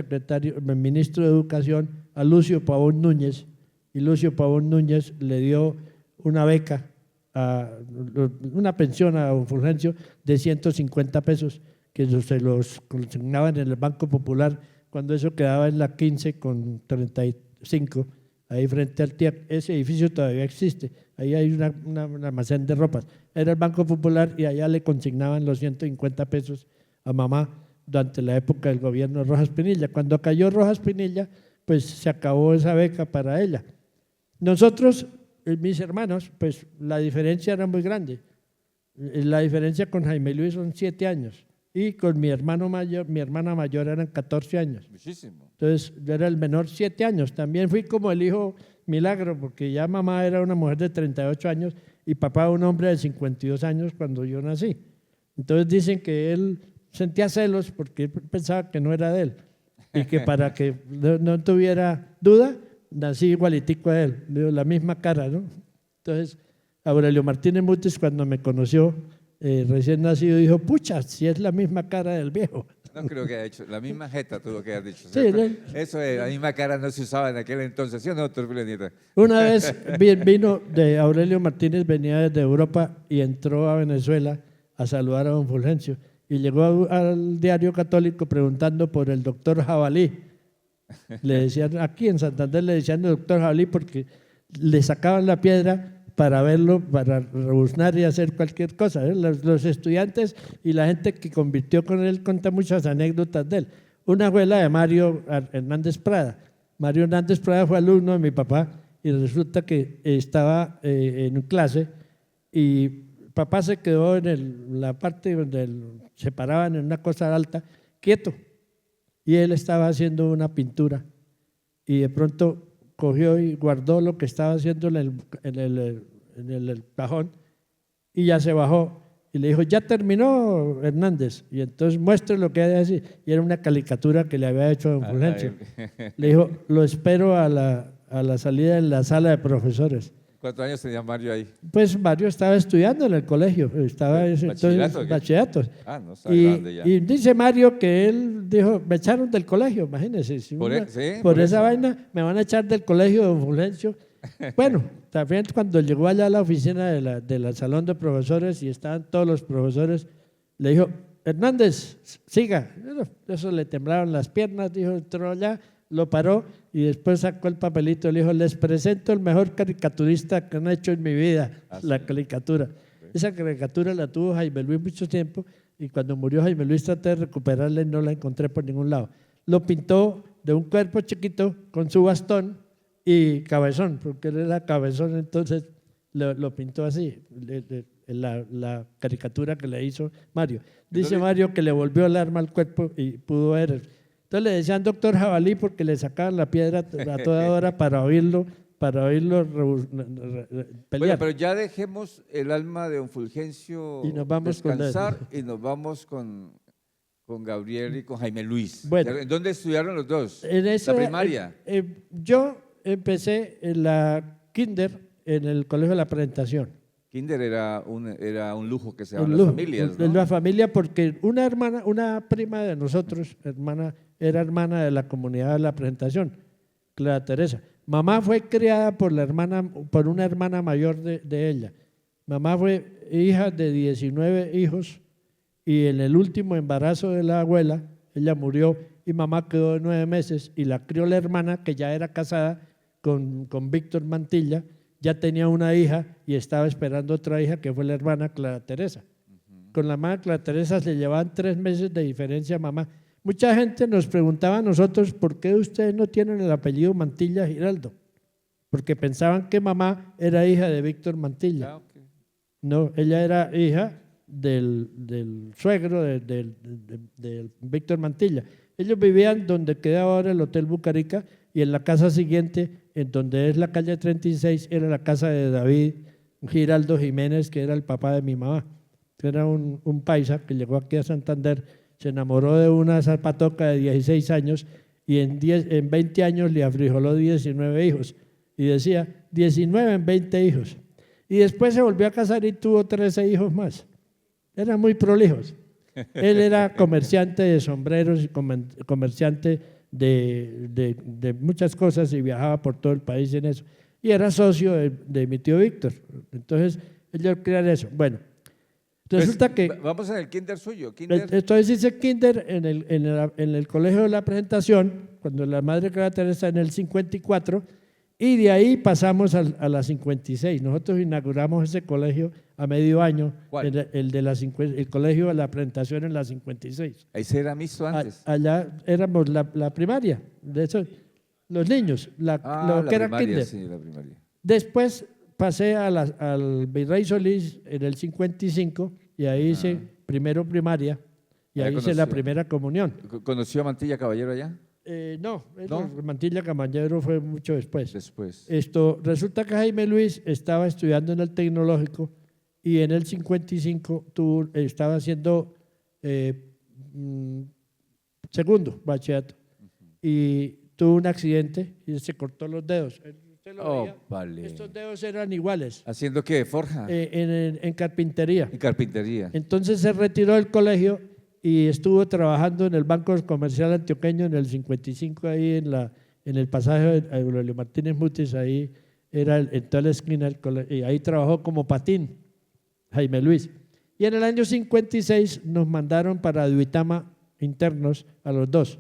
ministro de Educación a Lucio Pavón Núñez, y Lucio Pavón Núñez le dio una beca, una pensión a don Fulgencio de 150 pesos, que se los consignaban en el Banco Popular, cuando eso quedaba en la 15 con 35, ahí frente al TIAC. Ese edificio todavía existe, ahí hay un almacén de ropas, era el Banco Popular, y allá le consignaban los 150 pesos a mamá durante la época del gobierno de Rojas Pinilla. Cuando cayó Rojas Pinilla, pues se acabó esa beca para ella. Nosotros, mis hermanos, pues la diferencia era muy grande. La diferencia con Jaime Luis son 7 años y con mi hermana mayor eran 14 años. Muchísimo. Entonces yo era el menor 7 años. También fui como el hijo milagro, porque ya mamá era una mujer de 38 años y papá un hombre de 52 años cuando yo nací. Entonces dicen que él sentía celos porque él pensaba que no era de él. y que para que no tuviera duda, nací igualitico a él, digo, la misma cara, ¿no? Entonces, Aurelio Martínez Mutis, cuando me conoció recién nacido, dijo, pucha, si es la misma cara del viejo. No creo que haya hecho, la misma jeta tuvo que haber dicho. Sí, ¿Cierto? Eso de la misma cara no se usaba en aquel entonces, ¿sí o no, doctor Pilanita? una vez vino de Aurelio Martínez, venía desde Europa y entró a Venezuela a saludar a don Fulgencio y llegó al diario Católico preguntando por el doctor Jabalí. Le decían, aquí en Santander le decían el doctor Jabalí porque le sacaban la piedra para verlo, para rebuznar y hacer cualquier cosa. Los estudiantes y la gente que convirtió con él cuenta muchas anécdotas de él. Una fue la de Mario Hernández Prada. Mario Hernández Prada fue alumno de mi papá y resulta que estaba en clase y papá se quedó en la parte donde se paraban en una cosa alta, quieto, y él estaba haciendo una pintura y de pronto cogió y guardó lo que estaba haciendo en el cajón y ya se bajó y le dijo, ya terminó Hernández, y entonces muestre lo que hay de decir, y era una caricatura que le había hecho a don Fulgencio. Le dijo, lo espero a la salida en la sala de profesores. ¿Cuántos años tenía Mario ahí? Pues Mario estaba estudiando en el colegio, estaba ¿Bachillerato? bachillerato. Ah, no, estaba grande ya. Y dice Mario que él dijo, me echaron del colegio, imagínense, si Por esa eso. vaina me van a echar del colegio, don Fulgencio. Bueno, también cuando llegó allá a la oficina del salón de profesores y estaban todos los profesores, le dijo, Hernández, siga. Eso le temblaron las piernas, dijo, entró allá, lo paró y después sacó el papelito y le dijo, les presento el mejor caricaturista que han hecho en mi vida, la caricatura. Esa caricatura la tuvo Jaime Luis mucho tiempo y cuando murió Jaime Luis traté de recuperarla y no la encontré por ningún lado. Lo pintó de un cuerpo chiquito con su bastón y cabezón, porque él era cabezón, entonces lo pintó así, la caricatura que le hizo Mario. Dice Mario que le volvió el arma al cuerpo y pudo ver. Entonces le decían doctor Jabalí porque le sacaban la piedra a toda hora para oírlo pelear. Bueno, pero ya dejemos el alma de don Fulgencio Y nos vamos descansar y nos vamos con Gabriel y con Jaime Luis. Bueno, ¿En dónde estudiaron los dos? En esa, ¿La primaria? Yo empecé en la kinder en el Colegio de la Presentación. Kinder era un lujo que se daban las familias, ¿no? La familia, porque una prima de nosotros, era hermana de la comunidad de la Presentación, Clara Teresa. Mamá fue criada por una hermana mayor de ella. Mamá fue hija de 19 hijos y en el último embarazo de la abuela, ella murió y mamá quedó de 9 meses y la crió la hermana que ya era casada con Víctor Mantilla, ya tenía una hija y estaba esperando otra hija que fue la hermana Clara Teresa. Con la hermana Clara Teresa se llevaban 3 meses de diferencia mamá. Mucha gente nos preguntaba a nosotros por qué ustedes no tienen el apellido Mantilla Giraldo, porque pensaban que mamá era hija de Víctor Mantilla. Okay. No, ella era hija del suegro de Víctor Mantilla. Ellos vivían donde queda ahora el Hotel Bucarica y en la casa siguiente, en donde es la calle 36, era la casa de David Giraldo Jiménez, que era el papá de mi mamá. Era un paisa que llegó aquí a Santander, se enamoró de una zapatoca de 16 años y en 20 años le afrijoló 19 hijos. Y decía, 19 en 20 hijos. Y después se volvió a casar y tuvo 13 hijos más. Eran muy prolijos. Él era comerciante de sombreros y comerciante de muchas cosas y viajaba por todo el país en eso. Y era socio de mi tío Víctor. Entonces, ellos crean eso. Bueno, resulta que… Vamos en el kinder suyo. Entonces hice kinder en el Colegio de la Presentación, cuando la Madre Clara Teresa en el 54, y de ahí pasamos a la 56. Nosotros inauguramos ese colegio a medio año, el Colegio de la Presentación en la 56. Ahí se era mixto antes. Allá éramos la primaria, de eso, los niños, lo que era primaria, kinder. Sí, la primaria. Después pasé al Virrey Solís en el 55 y ahí hice primero primaria y ahí hice la primera comunión. ¿Conoció a Mantilla Caballero allá? No, Mantilla Caballero fue mucho después. Después. Resulta que Jaime Luis estaba estudiando en el Tecnológico y en el 55 estaba haciendo segundo bachillerato. y tuvo un accidente y se cortó los dedos. Usted lo Oh, veía, vale. estos dedos eran iguales ¿Haciendo qué? ¿Forja? en carpintería. En carpintería. Entonces se retiró del colegio y estuvo trabajando en el Banco Comercial Antioqueño en el 55, ahí en el pasaje de Aurelio Martínez Mutis, ahí era en toda la esquina del colegio, y ahí trabajó como patín, Jaime Luis. Y en el año 56 nos mandaron para Duitama internos a los dos.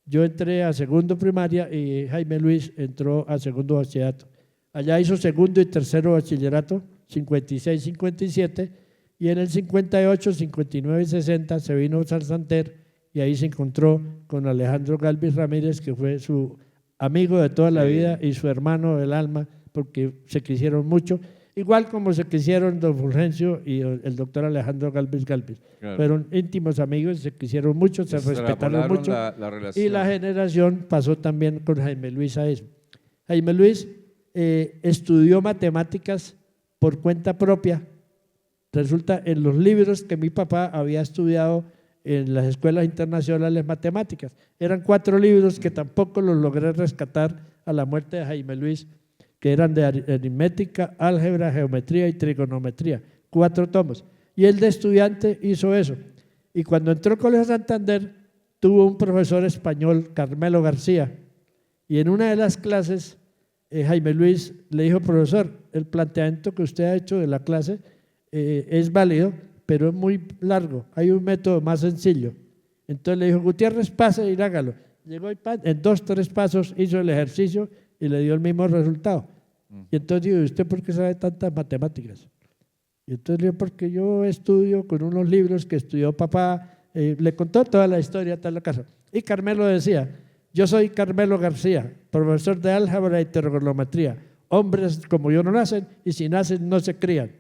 Yo entré a segundo primaria y Jaime Luis entró a segundo bachillerato. Allá hizo segundo y tercero bachillerato, 56, 57, y en el 58, 59 y 60 se vino a Santander y ahí se encontró con Alejandro Galvis Ramírez, que fue su amigo de toda la vida y su hermano del alma, porque se quisieron mucho, igual como se quisieron don Fulgencio y el doctor Alejandro Galvis Galvis. Claro. Fueron íntimos amigos, se quisieron mucho, se respetaron extrapolaron mucho, la relación. y la generación pasó también con Jaime Luis a eso. Jaime Luis estudió matemáticas por cuenta propia. Resulta, en los libros que mi papá había estudiado en las escuelas internacionales matemáticas, eran 4 libros que tampoco los logré rescatar a la muerte de Jaime Luis, que eran de aritmética, álgebra, geometría y trigonometría, 4 tomos. Y él de estudiante hizo eso. Y cuando entró al Colegio Santander, tuvo un profesor español, Carmelo García, y en una de las clases, Jaime Luis le dijo: profesor, el planteamiento que usted ha hecho de la clase es válido, pero es muy largo, hay un método más sencillo. Entonces le dijo: Gutiérrez, pase y hágalo. Llegó y en 2, 3 pasos hizo el ejercicio y le dio el mismo resultado. Y entonces digo: ¿y usted por qué sabe tantas matemáticas? Y entonces le digo: porque yo estudio con unos libros que estudió papá. Le contó toda la historia, toda la casa. Y Carmelo decía: yo soy Carmelo García, profesor de álgebra y trigonometría. Hombres como yo no nacen, y si nacen no se crían.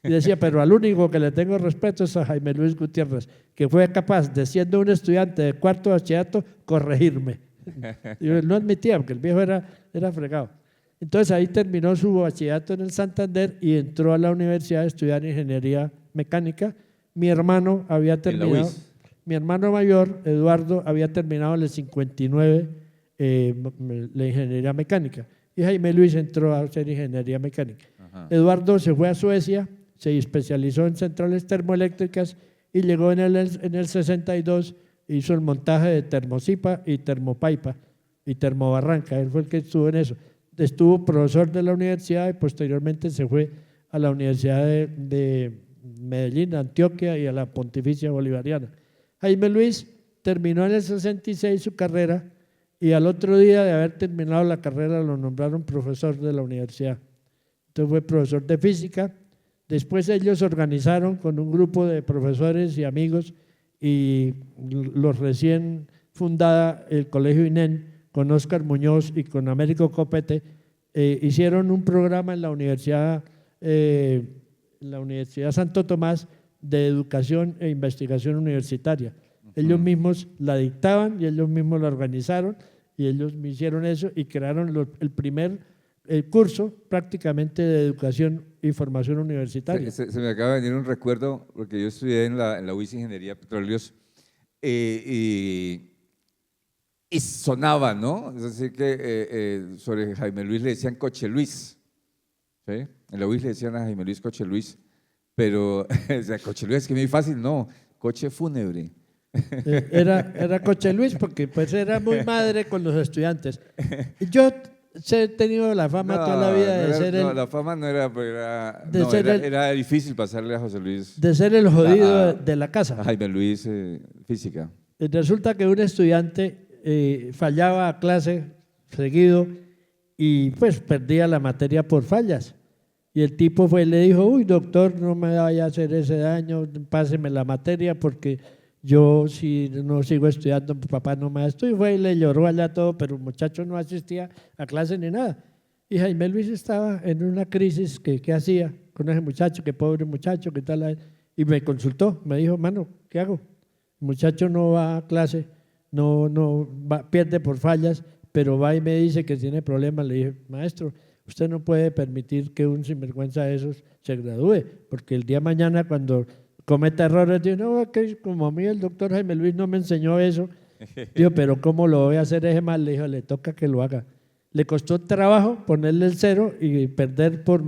Y decía: pero al único que le tengo respeto es a Jaime Luis Gutiérrez, que fue capaz de, siendo un estudiante de 4º bachillerato, corregirme. Y yo no admitía, porque el viejo era fregado. Entonces ahí terminó su bachillerato en el Santander y entró a la universidad a estudiar ingeniería mecánica. Mi hermano había terminado, mi hermano mayor, Eduardo, había terminado en el 59 la ingeniería mecánica, y Jaime Luis entró a hacer ingeniería mecánica. Ajá. Eduardo se fue a Suecia, se especializó en centrales termoeléctricas y llegó en el 62, hizo el montaje de Termocipa y Termopaipa y Termobarranca. Él fue el que estuvo en eso. Estuvo profesor de la universidad y posteriormente se fue a la Universidad de Medellín, Antioquia, y a la Pontificia Bolivariana. Jaime Luis terminó en el 66 su carrera y al otro día de haber terminado la carrera lo nombraron profesor de la universidad. Entonces fue profesor de física. Después ellos organizaron con un grupo de profesores y amigos y los recién fundada el Colegio INEN con Óscar Muñoz y con Américo Copete, hicieron un programa en la Universidad Santo Tomás de educación e investigación universitaria. Ellos mismos la dictaban y ellos mismos la organizaron y ellos me hicieron eso y crearon el primer curso prácticamente de educación y formación universitaria. Se me acaba de venir un recuerdo, porque yo estudié en la UIS Ingeniería de Petróleos y sonaba, ¿no? Es decir, que sobre Jaime Luis le decían Coche Luis, ¿sí? En la UIS le decían a Jaime Luis Coche Luis, pero o sea, Coche Luis es que muy fácil, no, coche fúnebre. Era Coche Luis porque pues era muy madre con los estudiantes. Yo he tenido la fama toda la vida de ser el… No, la fama no era, era difícil pasarle a José Luis. De ser el jodido de la casa. A Jaime Luis, física. Resulta que un estudiante fallaba a clase seguido y pues perdía la materia por fallas. Y el tipo fue y le dijo: uy, doctor, no me vaya a hacer ese daño, páseme la materia porque yo si no sigo estudiando, mi papá no me da esto. Y fue y le lloró allá todo, pero el muchacho no asistía a clase ni nada. Y Jaime Luis estaba en una crisis que qué hacía con ese muchacho, qué pobre muchacho, qué tal. Y me consultó, me dijo: mano, ¿qué hago? El muchacho no va a clase, pierde por fallas, pero va y me dice que tiene problemas. Le dije: maestro, usted no puede permitir que un sinvergüenza de esos se gradúe, porque el día de mañana cuando cometa errores, dice: no, que como a mí el doctor Jaime Luis no me enseñó eso, Dijo, pero ¿cómo lo voy a hacer ese mal? Le dijo, le toca que lo haga. Le costó trabajo ponerle el cero y perder por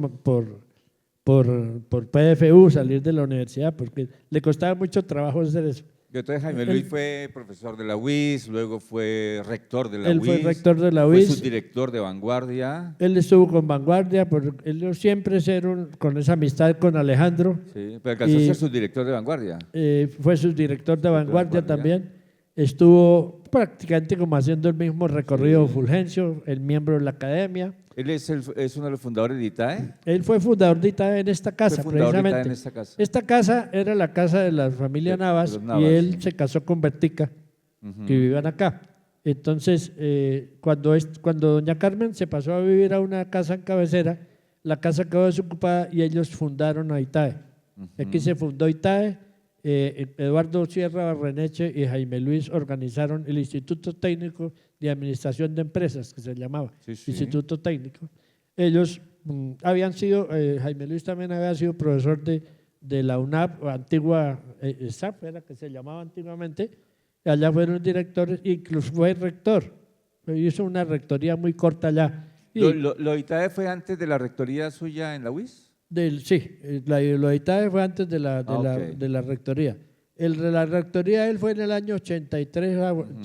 PFU, salir de la universidad, porque le costaba mucho trabajo hacer eso. Entonces Jaime Luis fue profesor de la UIS, luego fue rector de la Él UIS. fue rector de la Fue UIS. subdirector de Vanguardia. Él estuvo con Vanguardia, él siempre con esa amistad con Alejandro. Sí, pero alcanzó a ser subdirector de Vanguardia. Fue subdirector de Vanguardia también. Estuvo prácticamente como haciendo el mismo recorrido Fulgencio, el miembro de la academia. Él es uno de los fundadores de ITAE. Él fue fundador de ITAE en esta casa, Fue fundador de ITAE precisamente. en esta casa. Esta casa era la casa de la familia Navas, los Navas, y él sí. se casó con Bertica, que vivían acá. Entonces, cuando doña Carmen se pasó a vivir a una casa en Cabecera, la casa quedó desocupada y ellos fundaron a ITAE. Aquí se fundó ITAE. Eduardo Sierra Barreneche y Jaime Luis organizaron el Instituto Técnico de Administración de Empresas, que se llamaba Instituto Técnico. Ellos habían sido, Jaime Luis también había sido profesor de la UNAP, antigua SAP, era que se llamaba antiguamente. Allá fueron directores, incluso fue rector. Hizo una rectoría muy corta allá. ¿Lo ITAE fue antes de la rectoría suya en la UIS? Sí, lo de ITAE fue antes de la rectoría. La rectoría él fue en el año 83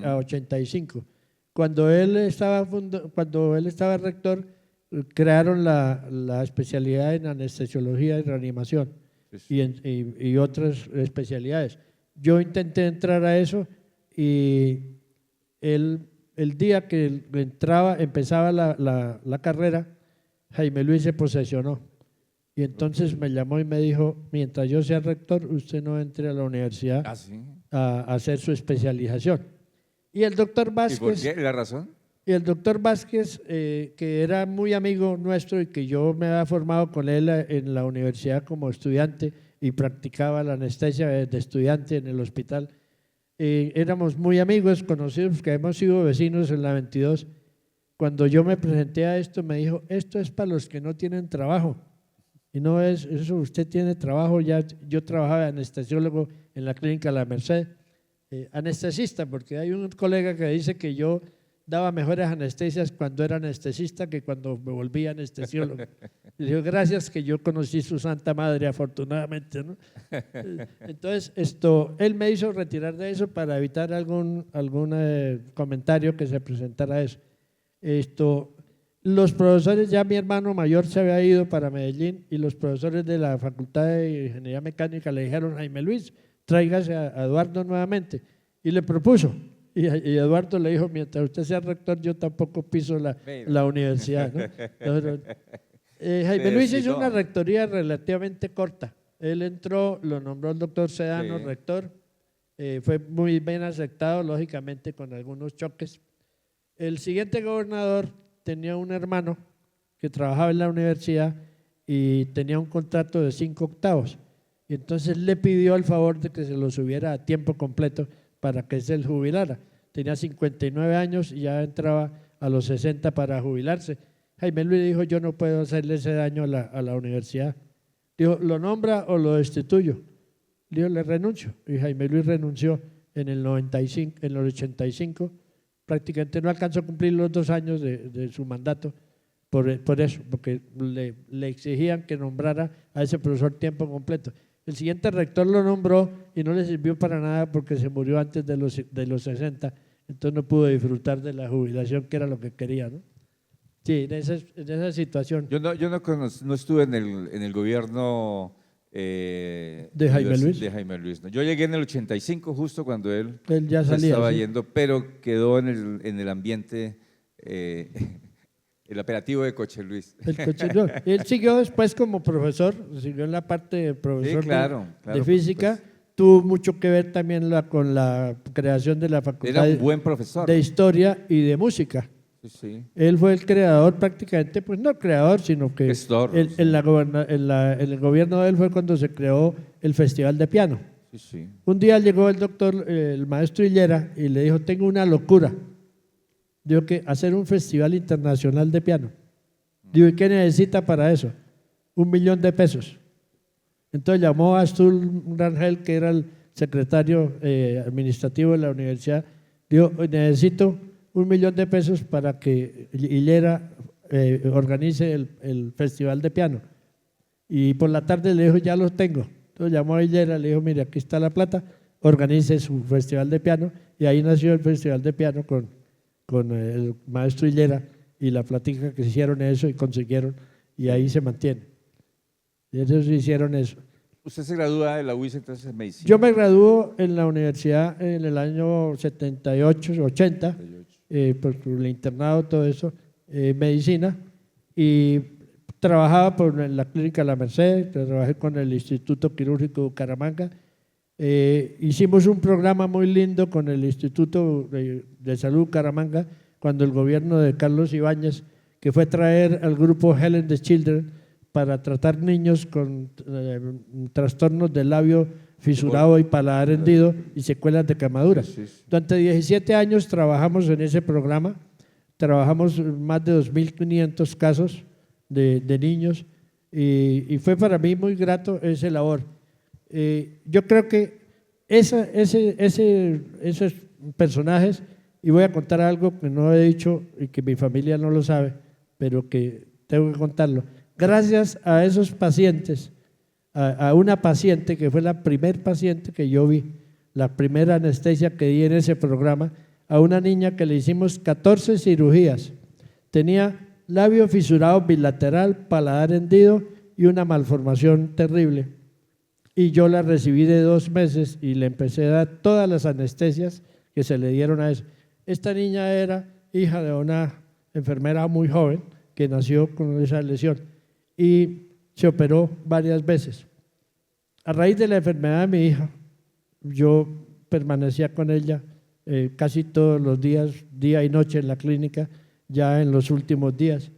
a 85. Cuando él estaba rector, crearon la especialidad en anestesiología y reanimación y otras especialidades. Yo intenté entrar a eso y el día que empezaba la carrera, Jaime Luis se posesionó. Y entonces me llamó y me dijo, mientras yo sea rector, usted no entre a la universidad a hacer su especialización. Y el doctor Vázquez… ¿Y por qué? ¿La razón? Y el doctor Vázquez, que era muy amigo nuestro y que yo me había formado con él en la universidad como estudiante y practicaba la anestesia de estudiante en el hospital, éramos muy amigos, conocidos, que hemos sido vecinos en la 22. Cuando yo me presenté a esto, me dijo, esto es para los que no tienen trabajo. Y no es eso, usted tiene trabajo, ya yo trabajaba de anestesiólogo en la clínica La Merced, anestesista, porque hay un colega que dice que yo daba mejores anestesias cuando era anestesista que cuando me volví anestesiólogo. Y dijo, gracias que yo conocí su Santa Madre, afortunadamente, ¿no? Entonces, él me hizo retirar de eso para evitar algún comentario que se presentara a eso. Los profesores, ya mi hermano mayor se había ido para Medellín y los profesores de la Facultad de Ingeniería Mecánica le dijeron, Jaime Luis, tráigase a Eduardo nuevamente. Y le propuso. Y Eduardo le dijo, mientras usted sea rector, yo tampoco piso la universidad, ¿no? Jaime Luis hizo una rectoría relativamente corta. Él entró, lo nombró el doctor Sedano rector, fue muy bien aceptado, lógicamente con algunos choques. El siguiente gobernador tenía un hermano que trabajaba en la universidad y tenía un contrato de 5 octavos. Y entonces le pidió el favor de que se lo subiera a tiempo completo para que se jubilara. Tenía 59 años y ya entraba a los 60 para jubilarse. Jaime Luis dijo, yo no puedo hacerle ese daño a la universidad. Dijo, ¿lo nombra o lo destituyo? Dijo, le renuncio. Y Jaime Luis renunció en el 85. Prácticamente no alcanzó a cumplir los 2 años de su mandato por eso, porque le exigían que nombrara a ese profesor tiempo completo. El siguiente rector lo nombró y no le sirvió para nada porque se murió antes de los 60, entonces no pudo disfrutar de la jubilación, que era lo que quería, ¿no? Sí, en esa situación. Yo no estuve en el gobierno de Jaime Luis. De Jaime Luis, ¿no? Yo llegué en el 85, justo cuando él ya salía, estaba yendo, pero quedó en el ambiente, el operativo de Coche Luis. Él siguió después como profesor, siguió en la parte de profesor de física. Tuvo mucho que ver también con la creación de la Facultad Era un buen profesor de Historia y de Música. Sí. Él fue el creador prácticamente, pues no el creador, sino que en el gobierno de él fue cuando se creó el Festival de Piano. Un día llegó el maestro Hillera y le dijo, tengo una locura. Dijo que hacer un festival internacional de piano. Digo, ¿y qué necesita para eso? 1 millón de pesos. Entonces llamó a Astul Rangel, que era el secretario administrativo de la universidad, Dijo, necesito 1 millón de pesos para que Hillera organice el festival de piano. Y por la tarde le dijo, ya los tengo. Entonces llamó a Hillera, le dijo, mire, aquí está la plata, organice su festival de piano. Y ahí nació el festival de piano con el maestro Hillera y la plática que se hicieron eso y consiguieron, y ahí se mantiene. Y ellos hicieron eso. ¿Usted se gradúa de la UIS entonces en medicina? Yo me graduó en la universidad en el año 78, 80, por el internado, todo eso, medicina, y trabajaba por la clínica La Merced, trabajé con el Instituto Quirúrgico de Bucaramanga. Hicimos un programa muy lindo con el Instituto de Salud Bucaramanga cuando el gobierno de Carlos Ibáñez, que fue traer al grupo Helen the Children para tratar niños con trastornos del labio fisurado y paladar hendido y secuelas de quemaduras. Sí, sí. Durante 17 años trabajamos en ese programa, trabajamos más de 2.500 casos de niños y fue para mí muy grato esa labor. Yo creo que esos personajes, y voy a contar algo que no he dicho y que mi familia no lo sabe, pero que tengo que contarlo. Gracias a esos pacientes, a una paciente que fue la primer paciente que yo vi, la primera anestesia que di en ese programa, a una niña que le hicimos 14 cirugías. Tenía labio fisurado bilateral, paladar hendido y una malformación terrible. Y yo la recibí de 2 meses y le empecé a dar todas las anestesias que se le dieron a eso. Esta niña era hija de una enfermera muy joven que nació con esa lesión y se operó varias veces. A raíz de la enfermedad de mi hija, yo permanecía con ella casi todos los días, día y noche en la clínica, ya en los últimos días.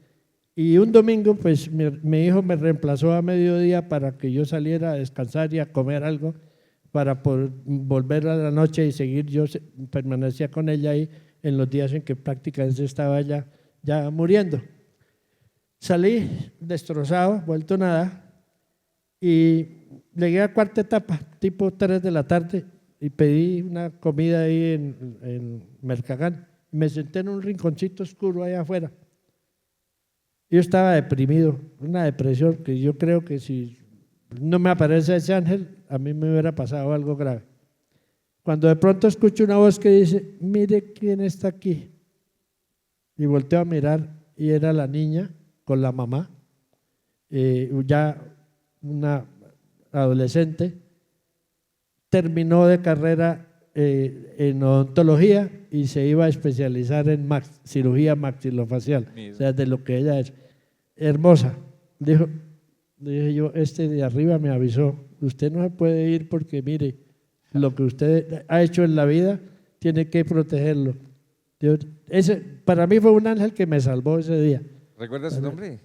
Y un domingo, pues mi hijo me reemplazó a mediodía para que yo saliera a descansar y a comer algo para poder volver a la noche y seguir. Yo permanecía con ella ahí en los días en que prácticamente estaba ya muriendo. Salí destrozado, vuelto nada, y llegué a cuarta etapa, tipo 3 de la tarde, y pedí una comida ahí en Mercagán. Me senté en un rinconcito oscuro allá afuera. Yo estaba deprimido, una depresión que yo creo que si no me aparece ese ángel, a mí me hubiera pasado algo grave. Cuando de pronto escucho una voz que dice, mire quién está aquí. Y volteo a mirar y era la niña con la mamá, ya una adolescente, terminó de carrera en odontología y se iba a especializar en cirugía maxilofacial, o sea, de lo que ella es. Hermosa. Dije yo, este de arriba me avisó, usted no se puede ir porque mire, lo que usted ha hecho en la vida tiene que protegerlo. Para mí fue un ángel que me salvó ese día. ¿Recuerda su nombre?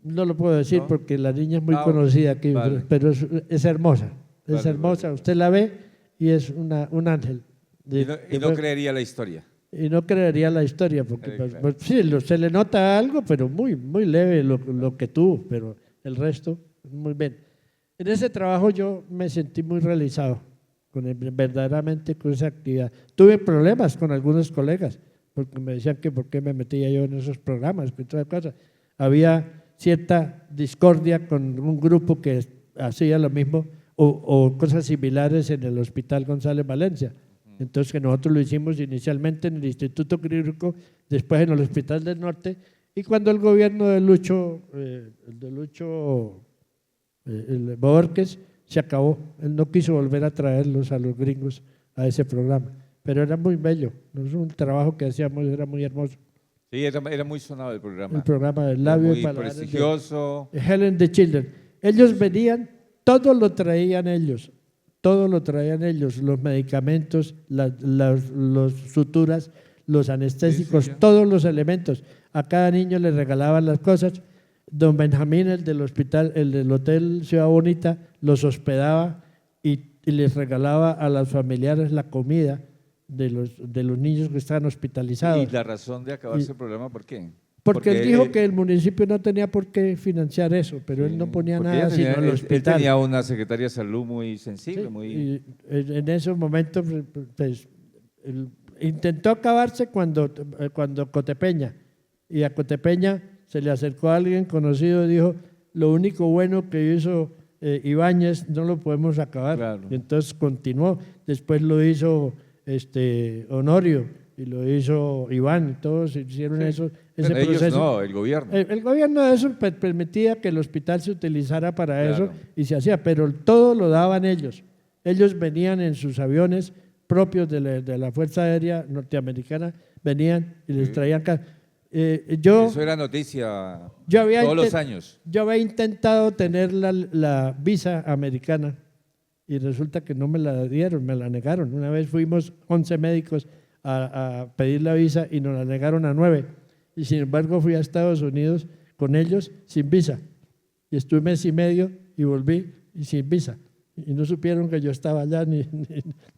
No lo puedo decir, ¿no? Porque la niña es muy conocida aquí, vale. pero es hermosa, es vale, hermosa, vale. Usted la ve y es un ángel. Y no creería la historia. Y no creería la historia, porque claro. sí, se le nota algo, pero muy, muy leve lo que tuvo, pero el resto, muy bien. En ese trabajo yo me sentí muy realizado, verdaderamente con esa actividad. Tuve problemas con algunos colegas, porque me decían que por qué me metía yo en esos programas, que todas cosas. Había cierta discordia con un grupo que hacía lo mismo o cosas similares en el Hospital González Valencia. Entonces que nosotros lo hicimos inicialmente en el Instituto Quirúrgico, después en el Hospital del Norte, y cuando el gobierno de Lucho Borges se acabó, él no quiso volver a traerlos a los gringos a ese programa, pero era muy bello, un trabajo que hacíamos era muy hermoso. Sí, era muy sonado el programa. El programa del labio muy prestigioso. Helen the Children. Ellos venían, todo lo traían ellos, los medicamentos, los suturas, los anestésicos, sí, todos los elementos. A cada niño le regalaban las cosas. Don Benjamín, el del hospital, el del Hotel Ciudad Bonita, los hospedaba y les regalaba a los familiares la comida de los niños que estaban hospitalizados. ¿Y la razón de acabarse el programa por qué? Porque él dijo que el municipio no tenía por qué financiar eso, pero sí, él no ponía nada sino el hospital. Él tenía una secretaria de salud muy sensible. Sí, y en esos momentos pues, intentó acabarse cuando Cotepeña, y a Cotepeña se le acercó a alguien conocido y dijo, lo único bueno que hizo Ibáñez no lo podemos acabar. Claro. Y entonces continuó, después lo hizo Honorio y lo hizo Iván, todos hicieron ese Pero ellos proceso. no, el gobierno. El gobierno de eso permitía que el hospital se utilizara para Claro. eso y se hacía, pero todo lo daban ellos. Ellos venían en sus aviones propios de la Fuerza Aérea Norteamericana, venían y les traían Eso era noticia todos los años. Yo había intentado tener la visa americana y resulta que no me la dieron, me la negaron. Una vez fuimos 11 médicos a pedir la visa y nos la negaron a 9. Y sin embargo fui a Estados Unidos con ellos sin visa. Y estuve mes y medio y volví y sin visa. Y no supieron que yo estaba allá, ni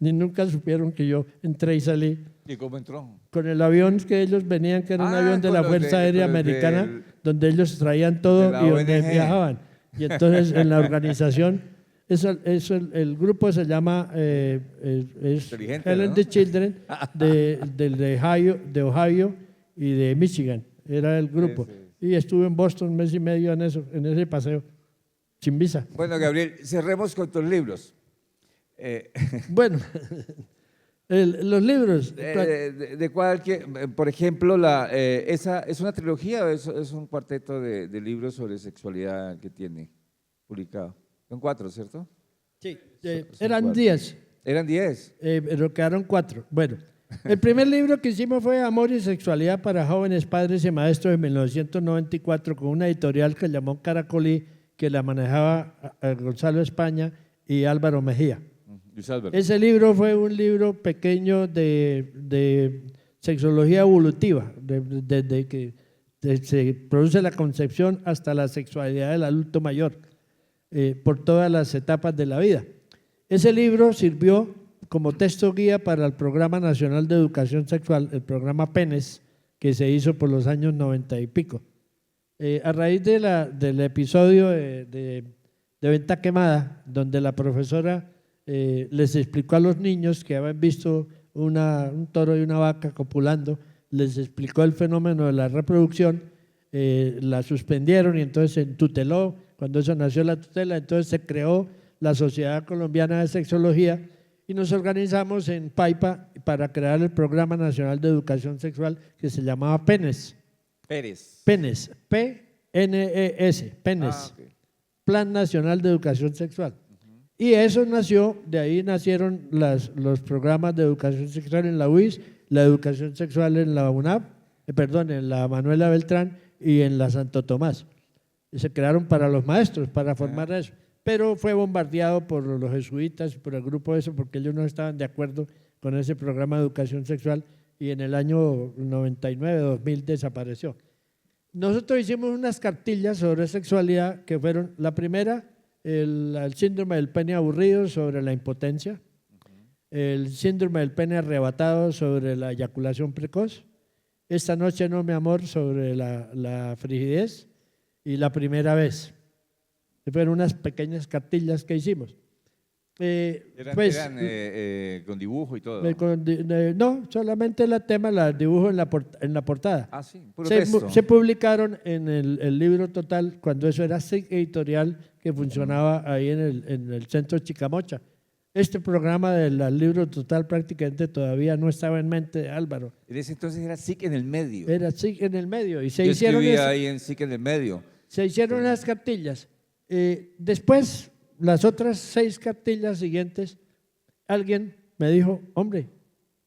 nunca supieron que yo entré y salí. ¿Y cómo entró? Con el avión que ellos venían, que era un avión de la Fuerza Aérea Americana, donde ellos traían todo y donde viajaban. Y entonces en la organización, el grupo se llama Helen the Children, de Ohio y de Michigan, era el grupo. Y estuve en Boston un mes y medio en ese paseo, sin visa. Bueno, Gabriel, cerremos con tus libros. Bueno, los libros. De cualquier, por ejemplo, esa es una trilogía o es un cuarteto de libros sobre sexualidad que tiene publicado. Son 4, ¿cierto? Sí, Son eran 4. 10. Eran 10. Pero quedaron 4. Bueno, el primer libro que hicimos fue Amor y Sexualidad para Jóvenes Padres y Maestros en 1994 con una editorial que llamó Caracolí, que la manejaba Gonzalo España y Álvaro Mejía. Ese libro fue un libro pequeño de sexología evolutiva, desde que se produce la concepción hasta la sexualidad del adulto mayor, por todas las etapas de la vida. Ese libro sirvió como texto guía para el Programa Nacional de Educación Sexual, el programa PENES, que se hizo por los años 90 y pico. A raíz del episodio de Venta Quemada, donde la profesora les explicó a los niños que habían visto un toro y una vaca copulando, les explicó el fenómeno de la reproducción, la suspendieron y entonces se tuteló. Cuando eso nació la tutela, entonces se creó la Sociedad Colombiana de Sexología y nos organizamos en Paipa para crear el Programa Nacional de Educación Sexual que se llamaba PENES. PENES, P-N-E-S, PENES, okay. Plan Nacional de Educación Sexual. Y eso nació, de ahí nacieron los programas de educación sexual en la UIS, la educación sexual en la UNAP, en la Manuela Beltrán y en la Santo Tomás. Y se crearon para los maestros, para formar eso. Pero fue bombardeado por los jesuitas y por el grupo eso, porque ellos no estaban de acuerdo con ese programa de educación sexual y en el año 99-2000 desapareció. Nosotros hicimos unas cartillas sobre sexualidad que fueron, la primera, el síndrome del pene aburrido sobre la impotencia, el síndrome del pene arrebatado sobre la eyaculación precoz, esta noche no, mi amor, sobre la frigidez y la primera vez. Fueron unas pequeñas cartillas que hicimos. Eran con dibujo y todo. No, solamente el tema, el dibujo en la portada. Ah, sí, puro texto. Se publicaron en el libro total cuando eso era SIG Editorial, que funcionaba ahí en el centro Chicamocha. Este programa del libro total prácticamente todavía no estaba en mente de Álvaro. En ese entonces era SIC en el medio. Era SIG en el medio. Y Yo escribía ahí en SIC en el medio. Se hicieron las cartillas. Después, las otras 6 cartillas siguientes, alguien me dijo, hombre,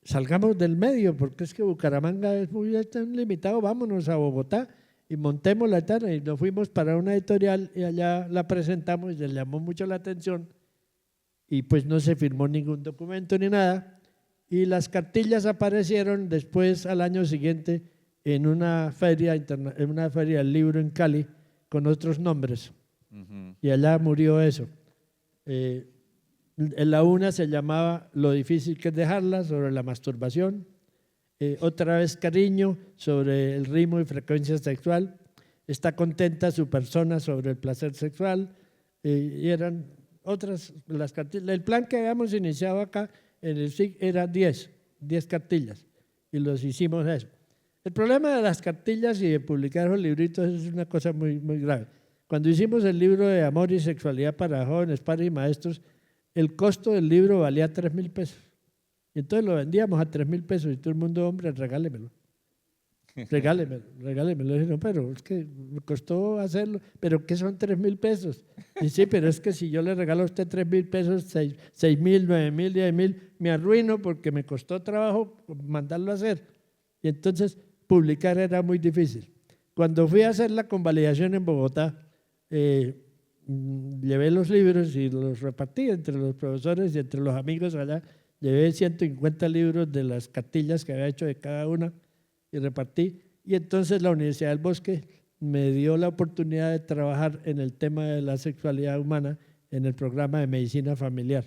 salgamos del medio, porque es que Bucaramanga es muy limitado, vámonos a Bogotá y montemos la tarde. Y nos fuimos para una editorial y allá la presentamos y les llamó mucho la atención y pues no se firmó ningún documento ni nada. Y las cartillas aparecieron después al año siguiente en una feria del libro en Cali con otros nombres. Y allá murió eso. En la una se llamaba Lo difícil que es dejarla, sobre la masturbación. Otra vez Cariño, sobre el ritmo y frecuencia sexual. Está contenta su persona, sobre el placer sexual. Y eran otras las cartillas. El plan que habíamos iniciado acá en el SIG era 10 10 cartillas y los hicimos eso. El problema de las cartillas y de publicar los libritos es una cosa muy, muy grave. Cuando hicimos el libro de Amor y Sexualidad para jóvenes, padres y maestros, el costo del libro valía 3.000 pesos. Y entonces lo vendíamos a 3.000 pesos y todo el mundo, hombre, regálemelo. Regálemelo. Dije, no, pero es que me costó hacerlo. ¿Pero qué son 3.000 pesos? Y sí, pero es que si yo le regalo a usted 3.000 pesos, 6.000, 9.000, 10.000, me arruino porque me costó trabajo mandarlo a hacer. Y entonces publicar era muy difícil. Cuando fui a hacer la convalidación en Bogotá, llevé los libros y los repartí entre los profesores y entre los amigos allá. Llevé 150 libros de las cartillas que había hecho de cada una y repartí. Y entonces la Universidad del Bosque me dio la oportunidad de trabajar en el tema de la sexualidad humana en el programa de medicina familiar.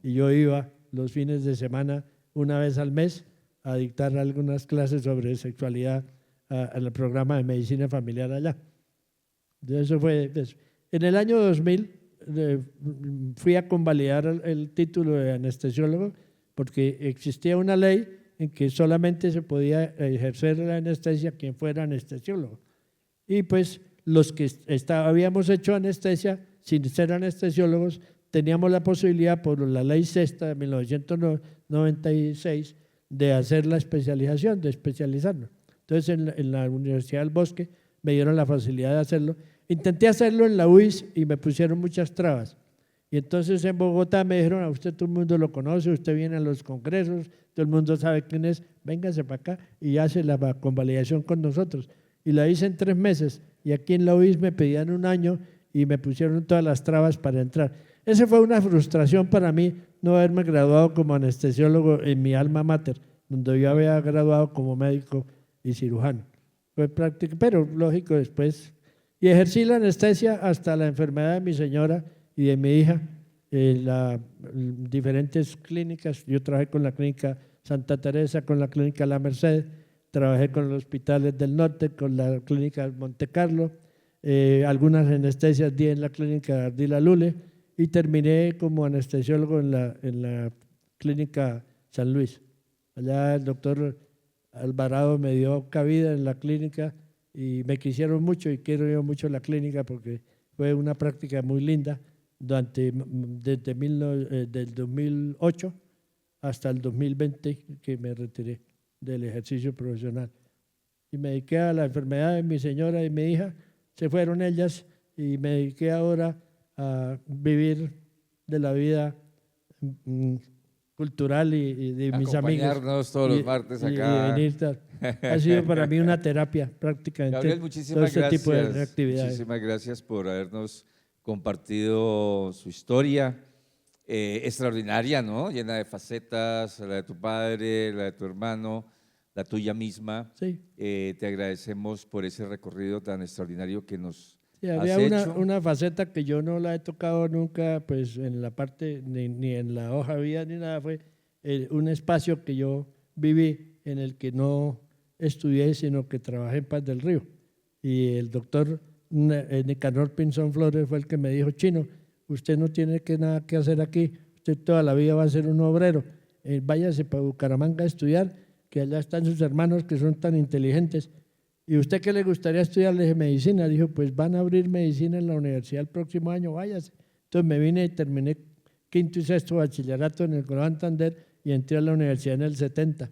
Y yo iba los fines de semana, una vez al mes, a dictar algunas clases sobre sexualidad en el programa de medicina familiar allá. Eso fue eso. En el año 2000 fui a convalidar el título de anestesiólogo porque existía una ley en que solamente se podía ejercer la anestesia quien fuera anestesiólogo. Y pues los que habíamos hecho anestesia sin ser anestesiólogos teníamos la posibilidad por la ley sexta de 1996 de hacer la especialización, de especializarnos. Entonces en la Universidad del Bosque me dieron la facilidad de hacerlo. Intenté hacerlo en la UIS y me pusieron muchas trabas. Y entonces en Bogotá me dijeron, a usted todo el mundo lo conoce, usted viene a los congresos, todo el mundo sabe quién es, véngase para acá y hace la convalidación con nosotros. Y la hice en 3 meses y aquí en la UIS me pedían 1 año y me pusieron todas las trabas para entrar. Esa fue una frustración para mí, no haberme graduado como anestesiólogo en mi alma mater, donde yo había graduado como médico y cirujano. Fue práctico, pero lógico después. Y ejercí la anestesia hasta la enfermedad de mi señora y de mi hija en diferentes clínicas. Yo trabajé con la clínica Santa Teresa, con la clínica La Merced, trabajé con los hospitales del norte, con la clínica Monte Carlo, algunas anestesias di en la clínica Ardila Lule y terminé como anestesiólogo en la clínica San Luis. Allá el doctor Alvarado me dio cabida en la clínica y me quisieron mucho y quiero yo mucho la clínica porque fue una práctica muy linda desde del 2008 hasta el 2020 que me retiré del ejercicio profesional. Y me dediqué a la enfermedad de mi señora y mi hija, se fueron ellas y me dediqué ahora a vivir de la vida cultural y de mis amigos. Acompañarnos todos los martes acá. Y venir, ha sido para mí una terapia prácticamente. Gabriel, todo muchísimas este gracias. tipo de actividades. Muchísimas gracias por habernos compartido su historia extraordinaria, ¿no? Llena de facetas, la de tu padre, la de tu hermano, la tuya misma. Sí. Te agradecemos por ese recorrido tan extraordinario que nos Sí, has había hecho. una faceta que yo no la he tocado nunca, pues en la parte, ni en la hoja de vida ni nada, fue un espacio que yo viví en el que no estudié, sino que trabajé en Paz del Río. Y el doctor Nicanor Pinzón Flores fue el que me dijo, Chino, usted no tiene nada que hacer aquí, usted toda la vida va a ser un obrero, váyase para Bucaramanga a estudiar, que allá están sus hermanos que son tan inteligentes. ¿Y usted qué le gustaría estudiar? Le dije, medicina. Dijo, pues van a abrir medicina en la universidad el próximo año, váyase. Entonces me vine y terminé 5º y 6º bachillerato en el Colegio Santander y entré a la universidad en el 70.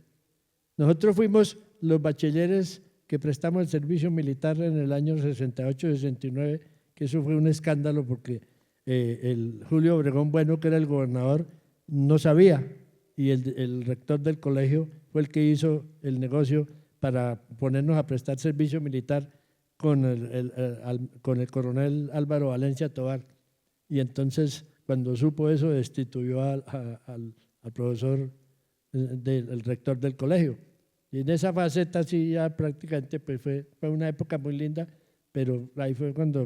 Nosotros fuimos los bachilleres que prestamos el servicio militar en el año 68-69, que eso fue un escándalo porque el Julio Obregón Bueno, que era el gobernador, no sabía y el rector del colegio fue el que hizo el negocio para ponernos a prestar servicio militar con el coronel Álvaro Valencia Tobar. Y entonces, cuando supo eso, destituyó al profesor, el rector del colegio. Y en esa faceta sí ya prácticamente pues fue una época muy linda, pero ahí fue cuando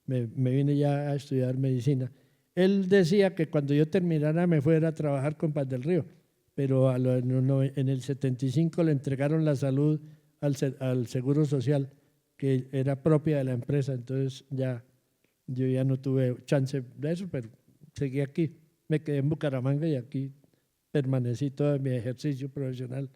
me vine ya a estudiar medicina. Él decía que cuando yo terminara me fuera a trabajar con Paz del Río, pero en el 75 le entregaron la salud al Seguro Social, que era propia de la empresa, entonces yo ya no tuve chance de eso, pero seguí aquí, me quedé en Bucaramanga y aquí permanecí todo mi ejercicio profesional.